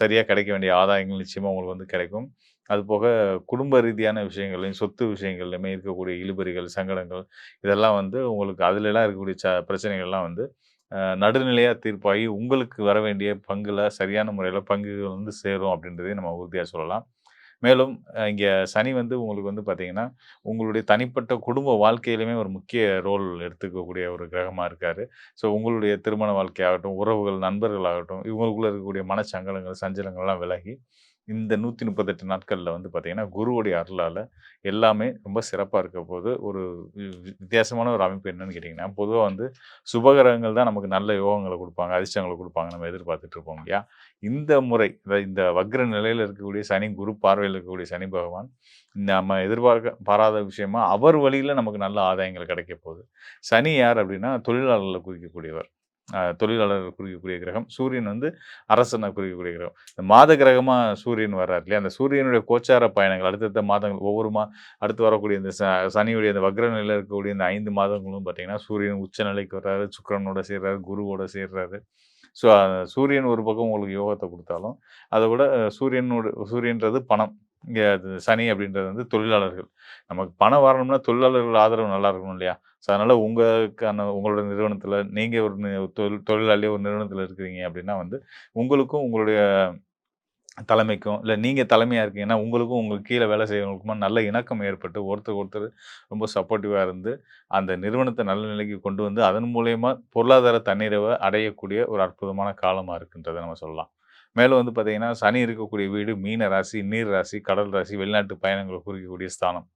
சரியாக கிடைக்க வேண்டிய ஆதாயங்கள் நிச்சயமாக உங்களுக்கு வந்து கிடைக்கும். அதுபோக குடும்ப ரீதியான விஷயங்களையும் சொத்து விஷயங்கள்லையுமே இருக்கக்கூடிய இழுபறிகள், சங்கடங்கள் இதெல்லாம் வந்து உங்களுக்கு அதிலெல்லாம் இருக்கக்கூடிய பிரச்சனைகள்லாம் வந்து நடுநிலையாக தீர்ப்பாகி உங்களுக்கு வர வேண்டிய பங்குல சரியான முறையில் பங்குகள் வந்து சேரும் அப்படின்றதையும் நம்ம உறுதியாக சொல்லலாம். மேலும் இங்கே சனி வந்து உங்களுக்கு வந்து பார்த்திங்கன்னா உங்களுடைய தனிப்பட்ட குடும்ப வாழ்க்கையிலுமே ஒரு முக்கிய ரோல் எடுத்துக்கக்கூடிய ஒரு கிரகமாக இருக்கார். ஸோ உங்களுடைய திருமண வாழ்க்கையாகட்டும், உறவுகள், நண்பர்களாகட்டும், இவங்களுக்குள்ளே இருக்கக்கூடிய மனச்சங்கலங்கள், சஞ்சலங்கள்லாம் விலகி இந்த 138 நாட்களில் வந்து பார்த்திங்கன்னா குருவுடைய அருளால் எல்லாமே ரொம்ப சிறப்பாக இருக்க போது ஒரு வித்தியாசமான ஒரு அமைப்பு என்னன்னு கேட்டிங்கன்னா, பொதுவாக வந்து சுபகிரகங்கள் தான் நமக்கு நல்ல யோகங்களை கொடுப்பாங்க, அதிர்ஷ்டங்களை கொடுப்பாங்க, நம்ம எதிர்பார்த்துட்டு இருப்போம் இல்லையா? இந்த முறை இந்த வக்ர நிலையில் இருக்கக்கூடிய சனி, குரு பார்வையில் இருக்கக்கூடிய சனி பகவான் நம்ம பாராத விஷயமா அவர் வழியில் நமக்கு நல்ல ஆதாயங்கள் கிடைக்க போகுது. சனி யார் அப்படின்னா தொழிலாளர்களை குறிக்கக்கூடியவர். தொழிலாளர்கள் குறிக்கக்கூடிய கிரகம். சூரியன் வந்து அரசனை குறிக்கக்கூடிய கிரகம். இந்த மாத கிரகமா சூரியன் வர்றார் இல்லையா? அந்த சூரியனுடைய கோச்சார பயணங்கள் அடுத்தடுத்த மாதங்கள் ஒவ்வொரு அடுத்து வரக்கூடிய இந்த சனியுடைய அந்த வக்ர நிலையில இருக்கக்கூடிய இந்த 5 மாதங்களும் பார்த்தீங்கன்னா, சூரியன் உச்ச நிலைக்கு வர்றாரு, சுக்கிரனோட சேர்றாரு, குருவோட சேர்றாரு. ஸோ சூரியன் ஒரு பக்கம் உங்களுக்கு யோகத்த குடுத்தாலும், அத விட சூரியன்றது பணம். இங்க அது சனி அப்படின்றது வந்து தொழிலாளர்கள். நமக்கு பணம் வரணும்னா தொழிலாளர்கள் ஆதரவு நல்லா இருக்கணும் இல்லையா? ஸோ அதனால உங்களோட நிறுவனத்தில நீங்க ஒரு தொழிலாளியா ஒரு நிறுவனத்தில இருக்கிறீங்க அப்படின்னா வந்து, உங்களுக்கும் உங்களுடைய தலைமைக்கும், இல்ல நீங்க தலைமையா இருக்கீங்கன்னா, உங்களுக்கும் உங்களுக்கு கீழ வேலை செய்றவங்களுக்குமா நல்ல இணக்கம் ஏற்பட்டு, ஒருத்தருக்கு ஒருத்தர் ரொம்ப சப்போர்ட்டிவா இருந்து, அந்த நிறுவனத்த நல்ல நிலைக்கு கொண்டு வந்து, அதன் மூலியமா பொருளாதார தன்னிறைவ அடையக்கூடிய ஒரு அற்புதமான காலமா இருக்குன்றத நம்ம சொல்லலாம். மேலும் வந்து பார்த்தீங்கன்னா, சனி இருக்கக்கூடிய வீடு மீன ராசி, நீர் ராசி, கடல் ராசி, வெளிநாட்டு பயணங்கள குறிக்கக்கூடிய ஸ்தானம்.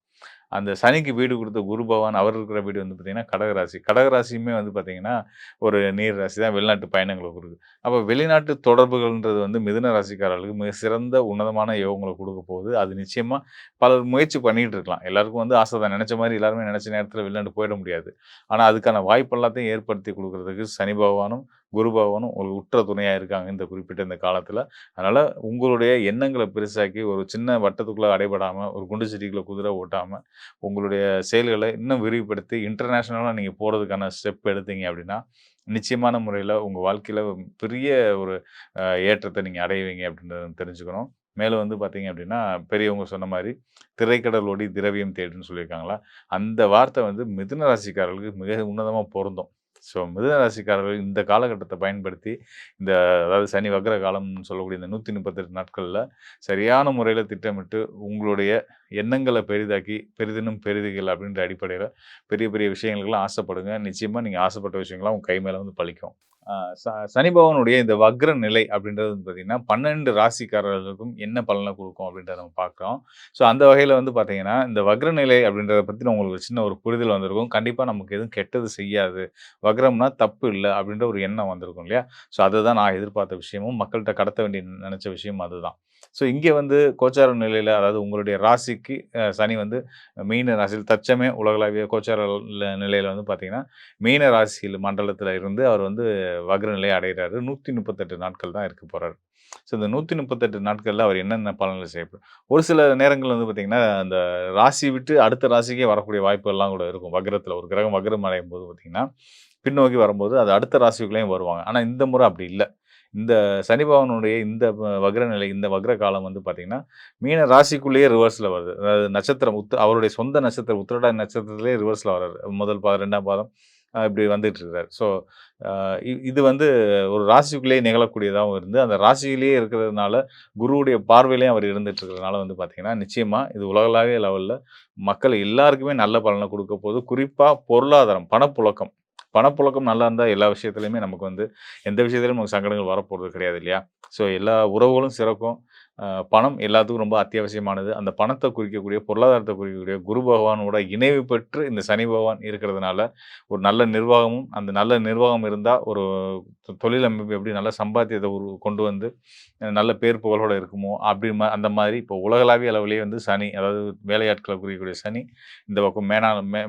அந்த சனிக்கு வீடு குடுத்த குரு பகவான் அவர் இருக்கிற வீடு வந்து பார்த்தீங்கன்னா, கடகராசி. கடகராசியுமே வந்து பார்த்தீங்கன்னா, ஒரு நீர் ராசி தான் வெளிநாட்டு பயணங்கள குடுக்குது. அப்ப வெளிநாட்டு தொடர்புகள்ன்றது வந்து மிதுன ராசிக்காரர்களுக்கு மிக சிறந்த உன்னதமான யோகங்கள குடுக்க போகுது. அது நிச்சயமா பலர் முயற்சி பண்ணிட்டு இருக்கலாம். எல்லாருக்கும் வந்து ஆசை தான். நெனச்ச மாரி எல்லாருமே நெனச்ச நேரத்தில வெளிநாட்டு போயிட முடியாது. ஆனா, அதுக்கான வாய்ப்பு எல்லாத்தையும் ஏற்படுத்தி குடுக்குறதுக்கு சனி பகவானும், குரு பகவானும் உங்களுக்கு உற்ற துணையா இருக்காங்க இந்த குறிப்பிட்ட இந்த காலத்தில. அதனால உங்களுடைய எண்ணங்கள பெருசாக்கி ஒரு சின்ன வட்டத்துக்குள்ள அடைபடாம, ஒரு குண்டு சட்டிக்குள்ள குதிரை ஓட்டாம, உங்களுடைய செயல்கள இன்னும் விரிவுபடுத்தி இன்டர்நேஷனலா நீங்க போறதுக்கான ஸ்டெப் எடுத்தீங்க அப்படின்னா, நிச்சயமான முறையில உங்க வாழ்க்கையில பெரிய ஒரு ஏற்றத்த நீங்க அடைவீங்க அப்படின்றத தெரிஞ்சுக்கணும். மேலும் வந்து பார்த்தீங்க அப்படின்னா, பெரியவங்க சொன்ன மாரி, "திரைக்கடல் ஓடி திரவியம் தேடுன்னு" சொல்லியிருக்காங்களா, அந்த வார்த்தை வந்து மிதுன ராசிக்காரர்களுக்கு மிக உன்னதமா பொருந்தும். ஸோ மிதுன ராசிக்காரர்கள் இந்த காலகட்டத்த பயன்படுத்தி, இந்த அதாவது சனி வக்ர காலம்னு சொல்லக்கூடிய இந்த 138 நாட்கள்ல சரியான முறையில திட்டமிட்டு, உங்களுடைய எண்ணங்கள பெரிதாக்கி, "பெரிதினும் பெரிதுகள்" அப்படின்ற அடிப்படையில பெரிய பெரிய விஷயங்களுக்கெல்லாம் ஆசைப்படுங்க. நிச்சயமா நீங்க ஆசைப்பட்ட விஷயங்கள்லாம் உங்க கை மேல வந்து பலிக்கும். ஆ ச சனி பகவானுடைய இந்த வக்ர நிலை அப்படின்றது வந்து பார்த்தீங்கன்னா, 12 ராசிக்காரர்களுக்கும் என்ன பலன குடுக்கும் அப்படின்றத நம்ம பார்க்குறோம். ஸோ அந்த வகையில வந்து பார்த்தீங்கன்னா, இந்த வக்ர நிலை அப்படின்றத பத்தின உங்களுக்கு ஒரு சின்ன ஒரு புரிதல் வந்திருக்கும். கண்டிப்பா நமக்கு எதுவும் கெட்டது செய்யாது. வக்ரம்னா தப்பு இல்ல அப்படின்ற ஒரு எண்ணம் வந்திருக்கும் இல்லையா? ஸோ அதுதான் நான் எதிர்பார்த்த விஷயமும், மக்கள்ட்ட கடத்த வேண்டிய நெனச்ச விஷயமும் அதுதான். ஸோ இங்க வந்து கோச்சார நிலையில அதாவது உங்களுடைய ராசிக்கு சனி வந்து மீன ராசியில் தற்சமயம் உலகளாவிய கோச்சார நிலையில வந்து பார்த்தீங்கன்னா, மீன ராசியில் மண்டலத்தில இருந்து அவர் வந்து வக்ர நிலை அடைகிறாரு. 138 நாட்கள் தான் இருக்க போறாரு. ஸோ இந்த 138 நாட்கள்ல அவர் என்னென்ன பலன்கள் செய்யப்படும். ஒரு சில நேரங்கள்ல வந்து பார்த்தீங்கன்னா, அந்த ராசி விட்டு அடுத்த ராசிக்கே வரக்கூடிய வாய்ப்புகள்லாம் கூட இருக்கும். வக்ரத்தில ஒரு கிரகம் வக்ரம் அடையும்போது பார்த்தீங்கன்னா, பின்னோக்கி வரும்போது அது அடுத்த ராசிக்குள்ளேயும் வருவாங்க. ஆனா இந்த முறை அப்படி இல்ல. இந்த சனி பகவானுடைய இந்த வக்ர நிலை, இந்த வக்ர காலம் வந்து பார்த்தீங்கன்னா, மீன ராசிக்குள்ளேயே ரிவர்ஸ்ல வருது. அதாவது நட்சத்திரம் அவருடைய சொந்த நட்சத்திரம் உத்திரட்டாதி நட்சத்திரத்திலேயே ரிவர்ஸ்ல வர்றாரு. முதல் பாதம், 2ஆம் பாதம் இப்படி வந்துட்டு இருக்காரு. ஸோ அ இது வந்து ஒரு ராசிக்குள்ளேயே நிகழக்கூடியதாவும் இருந்து, அந்த ராசியிலேயே இருக்கிறதுனால, குருவுடைய பார்வையிலேயும் அவர் இருந்துட்டு இருக்கிறதுனால வந்து பார்த்தீங்கன்னா, நிச்சயமா இது உலகளாவிய லெவல்ல மக்கள் எல்லாருக்குமே நல்ல பலன குடுக்க போது. குறிப்பா பொருளாதாரம், பணப்புழக்கம். பணப்புழக்கம் நல்லா இருந்தா எல்லா விஷயத்திலயுமே நமக்கு வந்து எந்த விஷயத்திலும் நமக்கு சங்கடங்கள் வரப்போறது கிடையாது இல்லையா? ஸோ எல்லா உறவுகளும் சிறக்கும். பணம் எல்லாத்துக்கும் ரொம்ப அத்தியாவசியமானது. அந்த பணத்த குறிக்கக்கூடிய, பொருளாதாரத்த குறிக்கக்கூடிய குரு பகவானோட இணைவு பெற்று இந்த சனி பகவான் இருக்கிறதுனால, ஒரு நல்ல நிர்வாகமும், அந்த நல்ல நிர்வாகம் இருந்தா ஒரு தொழில் அமைப்பு எப்படி நல்ல சம்பாத்தியத்த கொண்டு வந்து நல்ல பேர் புகழோட இருக்குமோ, அப்படி அந்த மாதிரி இப்போ உலகளாவிய அளவிலேயே வந்து சனி, அதாவது வேலையாட்கள குறிக்கக்கூடிய சனி, இந்த பக்கம்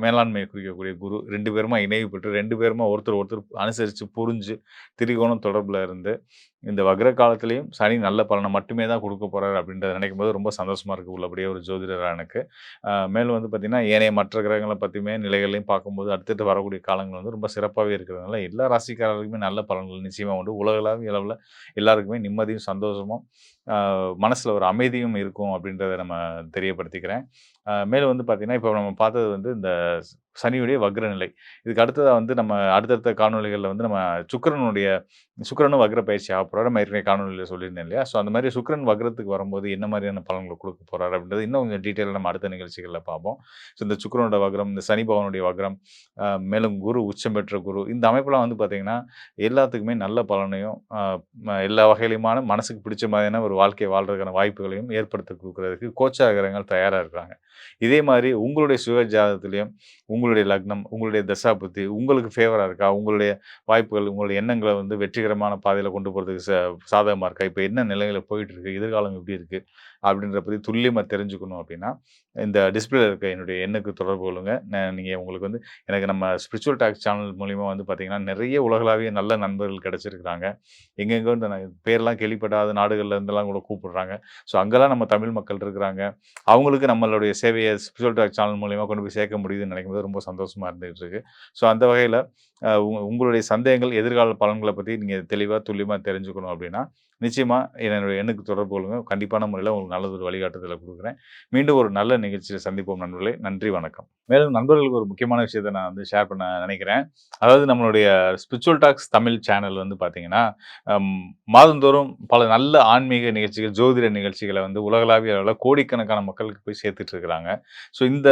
மேலாண்மையை குறிக்கக்கூடிய குரு 2 பேருமா இணைவு பெற்று 2 பேருமா ஒருத்தர் ஒருத்தர் அனுசரிச்சு, புரிஞ்சு, திரிகோணம் தொடர்புல இருந்து, இந்த வக்ர காலத்திலேயும் சனி நல்ல பலன மட்டுமே தான் குடுக்க போறாரு அப்படின்றத நினைக்கும்போது ரொம்ப சந்தோஷமா இருக்கு உள்ளபடியே ஒரு ஜோதிடரா எனக்கு. மேலும் வந்து பார்த்தீங்கன்னா, ஏனைய மற்ற கிரகங்கள பத்தியுமே நிலைகளையும் பார்க்கும்போது அடுத்தடுத்து வரக்கூடிய காலங்கள் வந்து ரொம்ப சிறப்பாவே இருக்கிறதுனால, எல்லா ராசிக்காரர்களுக்குமே நல்ல பலன்கள் நிச்சயமா உண்டு. உலகளாவிய அளவுல எல்லாருக்குமே நிம்மதியும், சந்தோஷமும், அ மனசுல ஒரு அமைதியும் இருக்கும் அப்படின்றத நம்ம தெரியப்படுத்திக்கிறேன். மேலும் வந்து பார்த்தீங்கன்னா, இப்போ நம்ம பார்த்தது வந்து இந்த சனியுடைய வக்ர நிலை. இதுக்கு அடுத்ததா வந்து நம்ம அடுத்தடுத்த காணொளிகள்ல வந்து நம்ம சுக்கிரனும் வக்ர பயிற்சி ஆகப் போறாரு. நம்ம ஏற்கனவே காணொளியில சொல்லியிருந்தேன் இல்லையா? ஸோ அந்த மாரி சுக்கிரன் வக்ரத்துக்கு வரும்போது என்ன மாரியான பலன்கள குடுக்க போறாரு அப்படின்றது இன்னும் கொஞ்சம் டீட்டெயிலா நம்ம அடுத்த நிகழ்ச்சிகள்ல பார்ப்போம். ஸோ இந்த சுக்கிரனோட வக்ரம், இந்த சனி பகவானுடைய வக்ரம், மேலும் குரு உச்சம் பெற்ற குரு, இந்த அமைப்புலாம் வந்து பார்த்தீங்கன்னா, எல்லாத்துக்குமே நல்ல பலனையும், எல்லா வகையிலுமான மனசுக்கு பிடிச்ச மாதிரியான ஒரு வாழ்க்கைய வாழ்றதுக்கான வாய்ப்புகளையும் ஏற்படுத்தி குடுக்குறதுக்கு கோச்சார கிரகங்கள் தயாரா இருக்கிறாங்க. இதே மாதிரி உங்களுடைய சுய ஜாதகத்திலையும் உங்களுடைய லக்னம், உங்களுடைய தசாபுத்தி உங்களுக்கு ஃபேவரா இருக்கா? உங்களுடைய வாய்ப்புகள், உங்களுடைய எண்ணங்கள வந்து வெற்றிகரமான பாதையில கொண்டு போறதுக்கு சாதகமா இருக்கா? இப்ப என்ன நிலையில போயிட்டு இருக்கு? எதிர்காலம் எப்படி இருக்கு? அப்படின்றத பத்தி துல்லியமா தெரிஞ்சுக்கணும் அப்படின்னா, இந்த டிஸ்ப்ளேல இருக்க என்னுடைய எண்ணுக்கு தொடர்பு கொள்ளுங்க. நீங்க உங்களுக்கு வந்து எனக்கு நம்ம ஸ்பிரிச்சுவல் டாக் சேனல் மூலியமா வந்து பார்த்தீங்கன்னா, நிறைய உலகளாவிய நல்ல நண்பர்கள் கிடைச்சிருக்கிறாங்க. எங்கெங்கோ இந்த பேர்லாம் கேள்விப்படாத நாடுகள்ல இருந்தெல்லாம் கூட கூப்பிடுறாங்க. ஸோ அங்கலாம் நம்ம தமிழ் மக்கள் இருக்கிறாங்க. அவங்களுக்கு நம்மளுடைய சேவைய ஸ்பிரிச்சுவல் டாக் சேனல் மூலியமா கொண்டு போய் சேர்க்க முடியுதுன்னு நினைக்கும்போது ரொம்ப சந்தோஷமா இருந்துகிட்டு இருக்கு. ஸோ அந்த வகையில உங்களுடைய சந்தேகங்கள், எதிர்கால பலன்கள பத்தி நீங்க தெளிவா, துல்லியமா தெரிஞ்சுக்கணும் அப்படின்னா, நிச்சயமா என்னுடைய எண்ணுக்கு தொடர்பு கொள்ளுங்க. கண்டிப்பான முறையில உங்களுக்கு நல்லதொரு வழிகாட்டுதல குடுக்குறேன். மீண்டும் ஒரு நல்ல நிகழ்ச்சியில சந்திப்போம் நண்பர்களே. நன்றி, வணக்கம். மேலும் நண்பர்களுக்கு ஒரு முக்கியமான விஷயத்த நான் வந்து ஷேர் பண்ண நினைக்கிறேன். அதாவது நம்மளுடைய ஸ்பிரிச்சுவல் டாக்ஸ் தமிழ் சேனல் வந்து பார்த்தீங்கன்னா, மாதந்தோறும் பல நல்ல ஆன்மீக நிகழ்ச்சிகள், ஜோதிட நிகழ்ச்சிகள வந்து உலகளாவிய அளவுல கோடிக்கணக்கான மக்களுக்கு போய் சேர்த்துட்டு இருக்கிறாங்க. ஸோ இந்த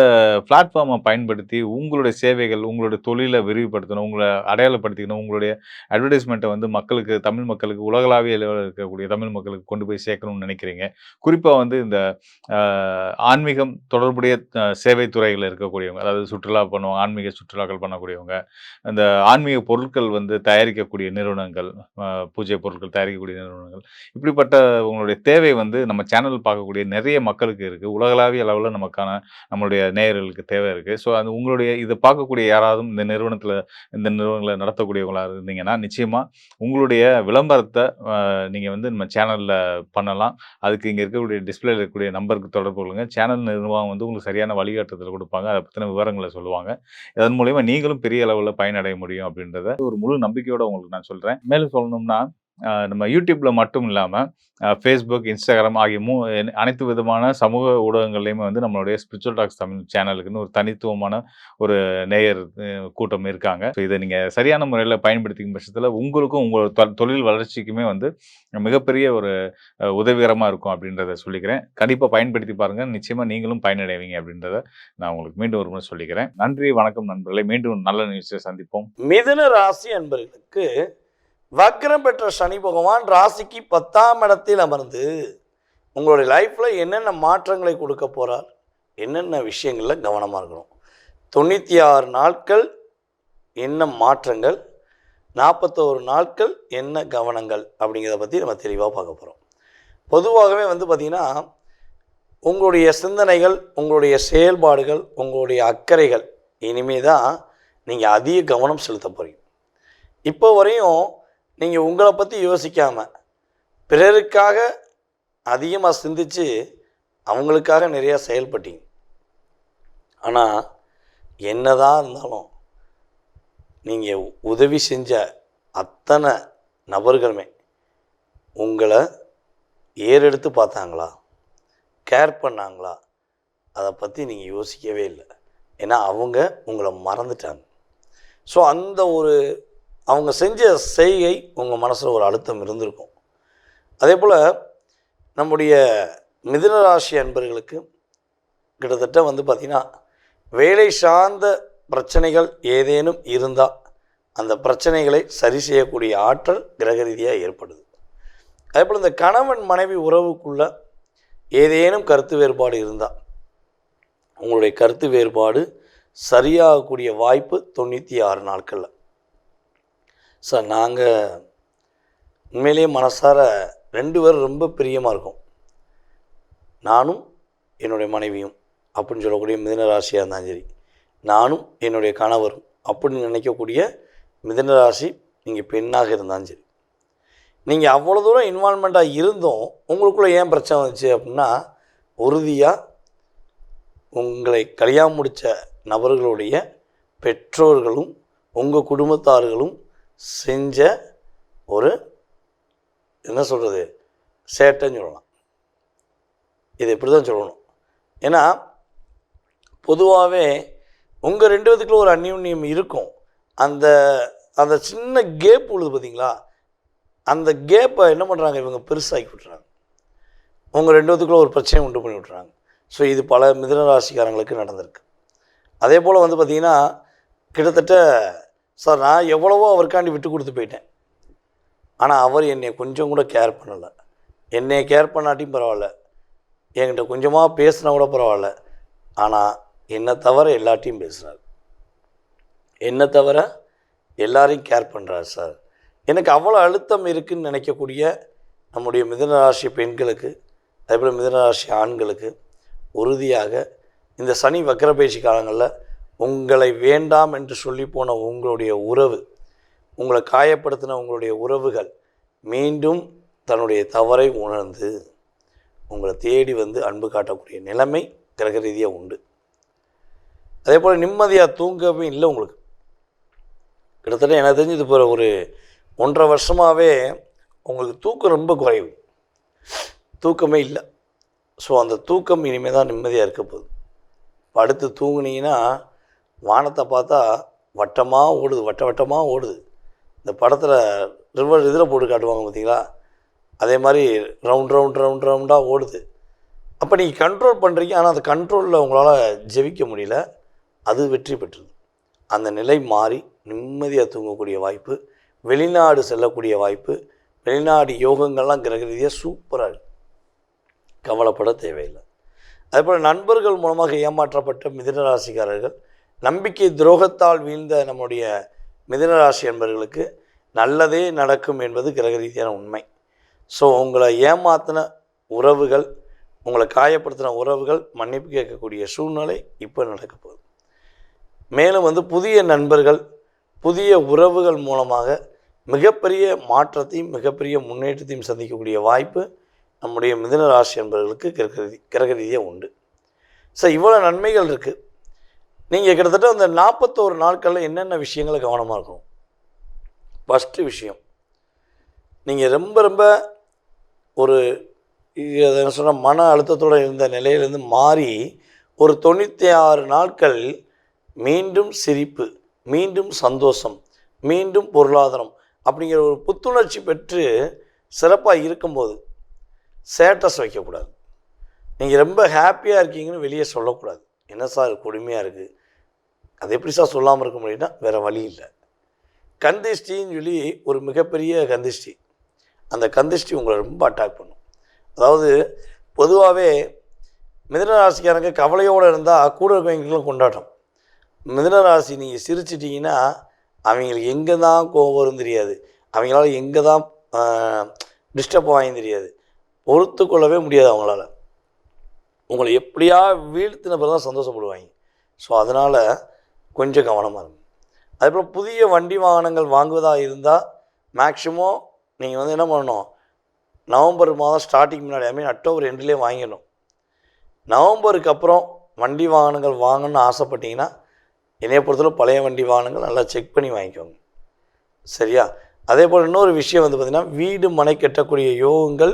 பிளாட்ஃபார்ம பயன்படுத்தி உங்களுடைய சேவைகள், உங்களுடைய தொழில விரிவுபடுத்தணும், உங்கள அடையாளப்படுத்திக்கணும், உங்களுடைய அட்வர்டைஸ்மெண்ட்ட வந்து மக்களுக்கு, தமிழ் மக்களுக்கு, உலகளாவிய அளவுல இருக்கக்கூடிய தமிழ் மக்களுக்கு கொண்டு போய் சேர்க்கணும்னு நினைக்கிறீங்க. குறிப்பா வந்து இந்த அ ஆன்மீகம் தொடர்புடைய சேவை துறைகள்ல இருக்கக்கூடியவங்க, அதாவது சுற்றுலா பண்ணுவாங்க, ஆன்மீக சுற்றுலாக்கள் பண்ணக்கூடியவங்க, அந்த ஆன்மீக பொருட்கள் வந்து தயாரிக்கக்கூடிய நிறுவனங்கள், பூஜை பொருட்கள் தயாரிக்கக்கூடிய நிறுவனங்கள், இப்படிப்பட்ட உங்களுடைய தேவை வந்து நம்ம சேனல் பார்க்கக்கூடிய நிறைய மக்களுக்கு இருக்கு. உலகளாவிய அளவுல நம்மளுடைய நேயர்களுக்கு தேவை இருக்கு. ஸோ அது உங்களுடைய இத பார்க்கக்கூடிய யாராவது இந்த நிறுவனங்கள நடத்தக்கூடியவங்களா இருந்தீங்கன்னா, நிச்சயமா உங்களுடைய விளம்பரத்த நீங்க வந்து நம்ம சேனல்ல பண்ணலாம். அதுக்கு இங்க இருக்கக்கூடிய டிஸ்ப்ளேல இருக்கக்கூடிய நம்பருக்கு தொடர்பு கொள்ளுங்க. சேனல் நிர்வாகம் வந்து உங்களுக்கு சரியான வழிகாட்டுதல் குடுப்பாங்க. அத பத்தின விவரங்கள சொல்லுவாங்க. அதன் மூலியமா நீங்களும் பெரிய அளவுல பயனடைய முடியும் அப்படின்றத ஒரு முழு நம்பிக்கையோட உங்களுக்கு நான் சொல்றேன். மேலும் சொல்லணும்னா, நம்ம YouTubeல மட்டும் இல்லாம, Facebook, Instagram ஆகிய அனைத்து விதமான சமூக ஊடகங்கள்லயுமே வந்து நம்மளுடைய ஸ்பிரிச்சுவல் டாக்ஸ் தமிழ் சேனலுக்குன்னு ஒரு தனித்துவமான ஒரு நேயர் கூட்டம் இருக்காங்க. ஸோ இத நீங்க சரியான முறையில பயன்படுத்திக்கும் பட்சத்தில உங்களுக்கும் உங்களோட தொழில் வளர்ச்சிக்குமே வந்து மிகப்பெரிய ஒரு உதவிகரமா இருக்கும் அப்படின்றத சொல்லிக்கிறேன். கண்டிப்பா பயன்படுத்தி பாருங்க. நிச்சயமா நீங்களும் பயனடைவீங்க அப்படின்றத நான் உங்களுக்கு மீண்டும் ஒரு முறை சொல்லிக்கிறேன். நன்றி, வணக்கம் நண்பர்களே. மீண்டும் நல்ல நிகழ்ச்சியில சந்திப்போம். மிதுன ராசி அன்பர்களுக்கு வக்ரம் பெற்ற சனி பகவான் ராசிக்கு 10ஆம் இடத்தில் அமர்ந்து உங்களுடைய லைஃப்பில் என்னென்ன மாற்றங்களை கொடுக்க போகிறார், என்னென்ன விஷயங்களில் கவனமாக இருக்கணும், 96 நாட்கள் என்ன மாற்றங்கள், 41 நாட்கள் என்ன கவனங்கள் அப்படிங்கிறத பற்றி நம்ம தெளிவாக பார்க்க போகிறோம். பொதுவாகவே வந்து பார்த்திங்கன்னா, உங்களுடைய சிந்தனைகள், உங்களுடைய செயல்பாடுகள், உங்களுடைய அக்கறைகள் இனிமே தான் நீங்கள் அதிக கவனம் செலுத்த போகிறீங்க. இப்போ வரையும் நீங்கள் உங்களை பற்றி யோசிக்காமல் பிறருக்காக அதிகமாக சிந்தித்து அவங்களுக்காக நிறையா செயல்பட்டீங்க. ஆனால் என்னதான் இருந்தாலும் நீங்கள் உதவி செஞ்ச அத்தனை நபர்களுமே உங்களை ஏறெடுத்து பார்த்தாங்களா, கேர் பண்ணாங்களா, அதை பற்றி நீங்கள் யோசிக்கவே இல்லை. ஏன்னா அவங்க உங்களை மறந்துட்டாங்க. ஸோ அந்த ஒரு அவங்க செஞ்ச செய்கை உங்கள் மனசில் ஒரு அழுத்தம் இருந்திருக்கும். அதே போல் நம்முடைய மிதுன ராசி அன்பர்களுக்கு கிட்டத்தட்ட வந்து பார்த்திங்கன்னா, வேலை சார்ந்த பிரச்சனைகள் ஏதேனும் இருந்தால் அந்த பிரச்சனைகளை சரி செய்யக்கூடிய ஆற்றல் கிரக ரீதியாக ஏற்படுது. அதே போல் இந்த கணவன் மனைவி உறவுக்குள்ளே ஏதேனும் கருத்து வேறுபாடு இருந்தால் உங்களுடைய கருத்து வேறுபாடு சரியாகக்கூடிய வாய்ப்பு 96 நாட்களில். சார் நாங்கள் உண்மையிலேயே மனசார 2 பேரும் ரொம்ப பிரியமாக இருக்கோம், நானும் என்னுடைய மனைவியும் அப்படின்னு சொல்லக்கூடிய மிதுன ராசியாக இருந்தாலும் சரி, நானும் என்னுடைய கணவரும் அப்படின்னு நினைக்கக்கூடிய மிதுன ராசி நீங்கள் பெண்ணாக இருந்தாலும் சரி, நீங்கள் அவ்வளோ தூரம் இன்வால்மெண்ட்டாக இருந்தும் உங்களுக்குள்ளே ஏன் பிரச்சனை வந்துச்சு அப்படின்னா, உறுதியாக உங்களை கல்யாணம் முடித்த நபர்களுடைய பெற்றோர்களும் உங்கள் குடும்பத்தார்களும் செஞ்ச ஒரு என்ன சொல்கிறது சேட்டைன்னு சொல்லலாம். இதை இப்படி தான் சொல்லணும். ஏன்னா பொதுவாகவே உங்கள் 2 பேத்துக்குள்ள ஒரு அந்யோன்யம் இருக்கும். அந்த அந்த சின்ன கேப் உள்ளது பார்த்தீங்களா, அந்த கேப்பை என்ன பண்ணுறாங்க இவங்க பெருசாக்கி விட்டுறாங்க. உங்கள் 2 பேத்துக்குள்ள ஒரு பிரச்சனையை உண்டு பண்ணி விட்டுறாங்க. ஸோ இது பல மிதுன ராசிக்காரங்களுக்கு நடந்திருக்கு. அதே போல் வந்து பார்த்திங்கன்னா, கிட்டத்தட்ட சார் நான் எவ்வளவோ அவருக்காண்டி விட்டு கொடுத்து போயிட்டேன், ஆனால் அவர் என்னை கொஞ்சம் கூட கேர் பண்ணலை. என்னை கேர் பண்ணாட்டியும் பரவாயில்ல, என்கிட்ட கொஞ்சமாக பேசினா கூட பரவாயில்ல, ஆனால் என்னை தவிர எல்லாத்தையும் பேசுகிறார், என்னை தவிர எல்லாரையும் கேர் பண்ணுறார் சார். எனக்கு அவ்வளோ அழுத்தம் இருக்குதுன்னு நினைக்கக்கூடிய நம்முடைய மிதுனராசி பெண்களுக்கு, அதேபோல் மிதுனராசி ஆண்களுக்கு உறுதியாக இந்த சனி வக்ரபெயர்ச்சி காலங்களில் உங்களை வேண்டாம் என்று சொல்லி போன உங்களுடைய உறவு, உங்களை காயப்படுத்தின உங்களுடைய உறவுகள் மீண்டும் தன்னுடைய தவறை உணர்ந்து உங்களை தேடி வந்து அன்பு காட்டக்கூடிய நிலைமை கிரக ரீதியாக உண்டு. அதே போல் நிம்மதியாக தூங்கவே இல்லை உங்களுக்கு. கிட்டத்தட்ட எனக்கு தெரிஞ்சு இது போகிற ஒரு 1.5 வருஷமாகவே உங்களுக்கு தூக்கம் ரொம்ப குறைவு, தூக்கமே இல்லை. ஸோ அந்த தூக்கம் இனிமேல் தான் நிம்மதியாக இருக்க போகுது. படுத்து தூங்குனீங்கன்னா வானத்தை பார்த்தா வட்டமாக ஓடுது, வட்டமாக ஓடுது. இந்த படத்தில் இதில் போட்டு காட்டுவாங்க பார்த்தீங்களா, அதே மாதிரி ரவுண்டாக ஓடுது. அப்போ நீங்கள் கண்ட்ரோல் பண்ணுறீங்க, ஆனால் அந்த கண்ட்ரோலில் உங்களால் ஜெயிக்க முடியல, அது வெற்றி பெற்றது. அந்த நிலை மாறி நிம்மதியாக தூங்கக்கூடிய வாய்ப்பு, வெளிநாடு செல்லக்கூடிய வாய்ப்பு, வெளிநாடு யோகங்கள்லாம் கிரக ரீதியாக சூப்பராக இருக்குது, கவலைப்பட தேவையில்லை. அதேபோல் நண்பர்கள் மூலமாக ஏமாற்றப்பட்ட மிதுனராசிக்காரர்கள், நம்பிக்கை துரோகத்தால் வீழ்ந்த நம்முடைய மிதுனராசி என்பவர்களுக்கு நல்லதே நடக்கும் என்பது கிரக ரீதியான உண்மை. ஸோ உங்களை ஏமாத்தின உறவுகள், உங்களை காயப்படுத்தின உறவுகள் மன்னிப்பு கேட்கக்கூடிய சூழ்நிலை இப்போ நடக்க போகுது. மேலும் வந்து புதிய நண்பர்கள், புதிய உறவுகள் மூலமாக மிகப்பெரிய மாற்றத்தையும் மிகப்பெரிய முன்னேற்றத்தையும் சந்திக்கக்கூடிய வாய்ப்பு நம்முடைய மிதுனராசி என்பவர்களுக்கு கிரக ரீதியாக உண்டு. ஸோ இவ்வளோ நன்மைகள் இருக்குது. நீங்கள் கிட்டத்தட்ட அந்த 41 நாட்களில் என்னென்ன விஷயங்களை கவனமாக இருக்கணும். ஃபஸ்ட்டு விஷயம், நீங்கள் ரொம்ப ஒரு என்ன சொன்னால் மன அழுத்தத்தோடு இருந்த நிலையிலேருந்து மாறி ஒரு 96 நாட்கள் மீண்டும் சிரிப்பு, மீண்டும் சந்தோஷம், மீண்டும் பொருளாதாரம் அப்படிங்கிற ஒரு புத்துணர்ச்சி பெற்று சிறப்பாக இருக்கும்போது ஸ்டேட்டஸ் வைக்கக்கூடாது. நீங்கள் ரொம்ப ஹாப்பியாக இருக்கீங்கன்னு வெளியே சொல்லக்கூடாது. என்ன சார் கொடுமையாக இருக்குது, அது எப்படி சார் சொல்லாமல் இருக்க முடியும்னா வேறு வழி இல்லை. கந்திஷ்டின்னு சொல்லி ஒரு மிகப்பெரிய கந்திஷ்டி, அந்த கந்திஷ்டி உங்களை ரொம்ப அட்டாக் பண்ணும். அதாவது பொதுவாகவே மிதுனராசிக்காரங்க கவலையோடு இருந்தால் கூட இருக்கவங்களும் கொண்டாட்டம். மிதுனராசி நீங்கள் சிரிச்சிட்டிங்கன்னா அவங்களுக்கு எங்கே தான் கோபம் வரும் தெரியாது, அவங்களால எங்கே தான் டிஸ்டர்ப் ஆகும் தெரியாது, பொறுத்து கொள்ளவே முடியாது அவங்களால. உங்களை எப்படியா வீழ்த்தின பிறகு தான் சந்தோஷப்படுவாங்க. ஸோ அதனால் கொஞ்சம் கவனமாக இருக்கும். அதேபோல் புதிய வண்டி வாகனங்கள் வாங்குவதாக இருந்தால் மேக்ஸிமம் நீங்கள் வந்து என்ன பண்ணணும், நவம்பர் மாதம் ஸ்டார்டிங் முன்னாடி, ஐ மீன் அக்டோபர் எண்ட்லேயே வாங்கிடணும். நவம்பருக்கு அப்புறம் வண்டி வாகனங்கள் வாங்கணும்னு ஆசைப்பட்டீங்கன்னா என்னைய பொறுத்தவரை பழைய வண்டி வாகனங்கள் நல்லா செக் பண்ணி வாங்கிக்கோங்க, சரியா? அதே போல் இன்னொரு விஷயம் வந்து பார்த்திங்கன்னா, வீடு மனை கட்டக்கூடிய யோகங்கள்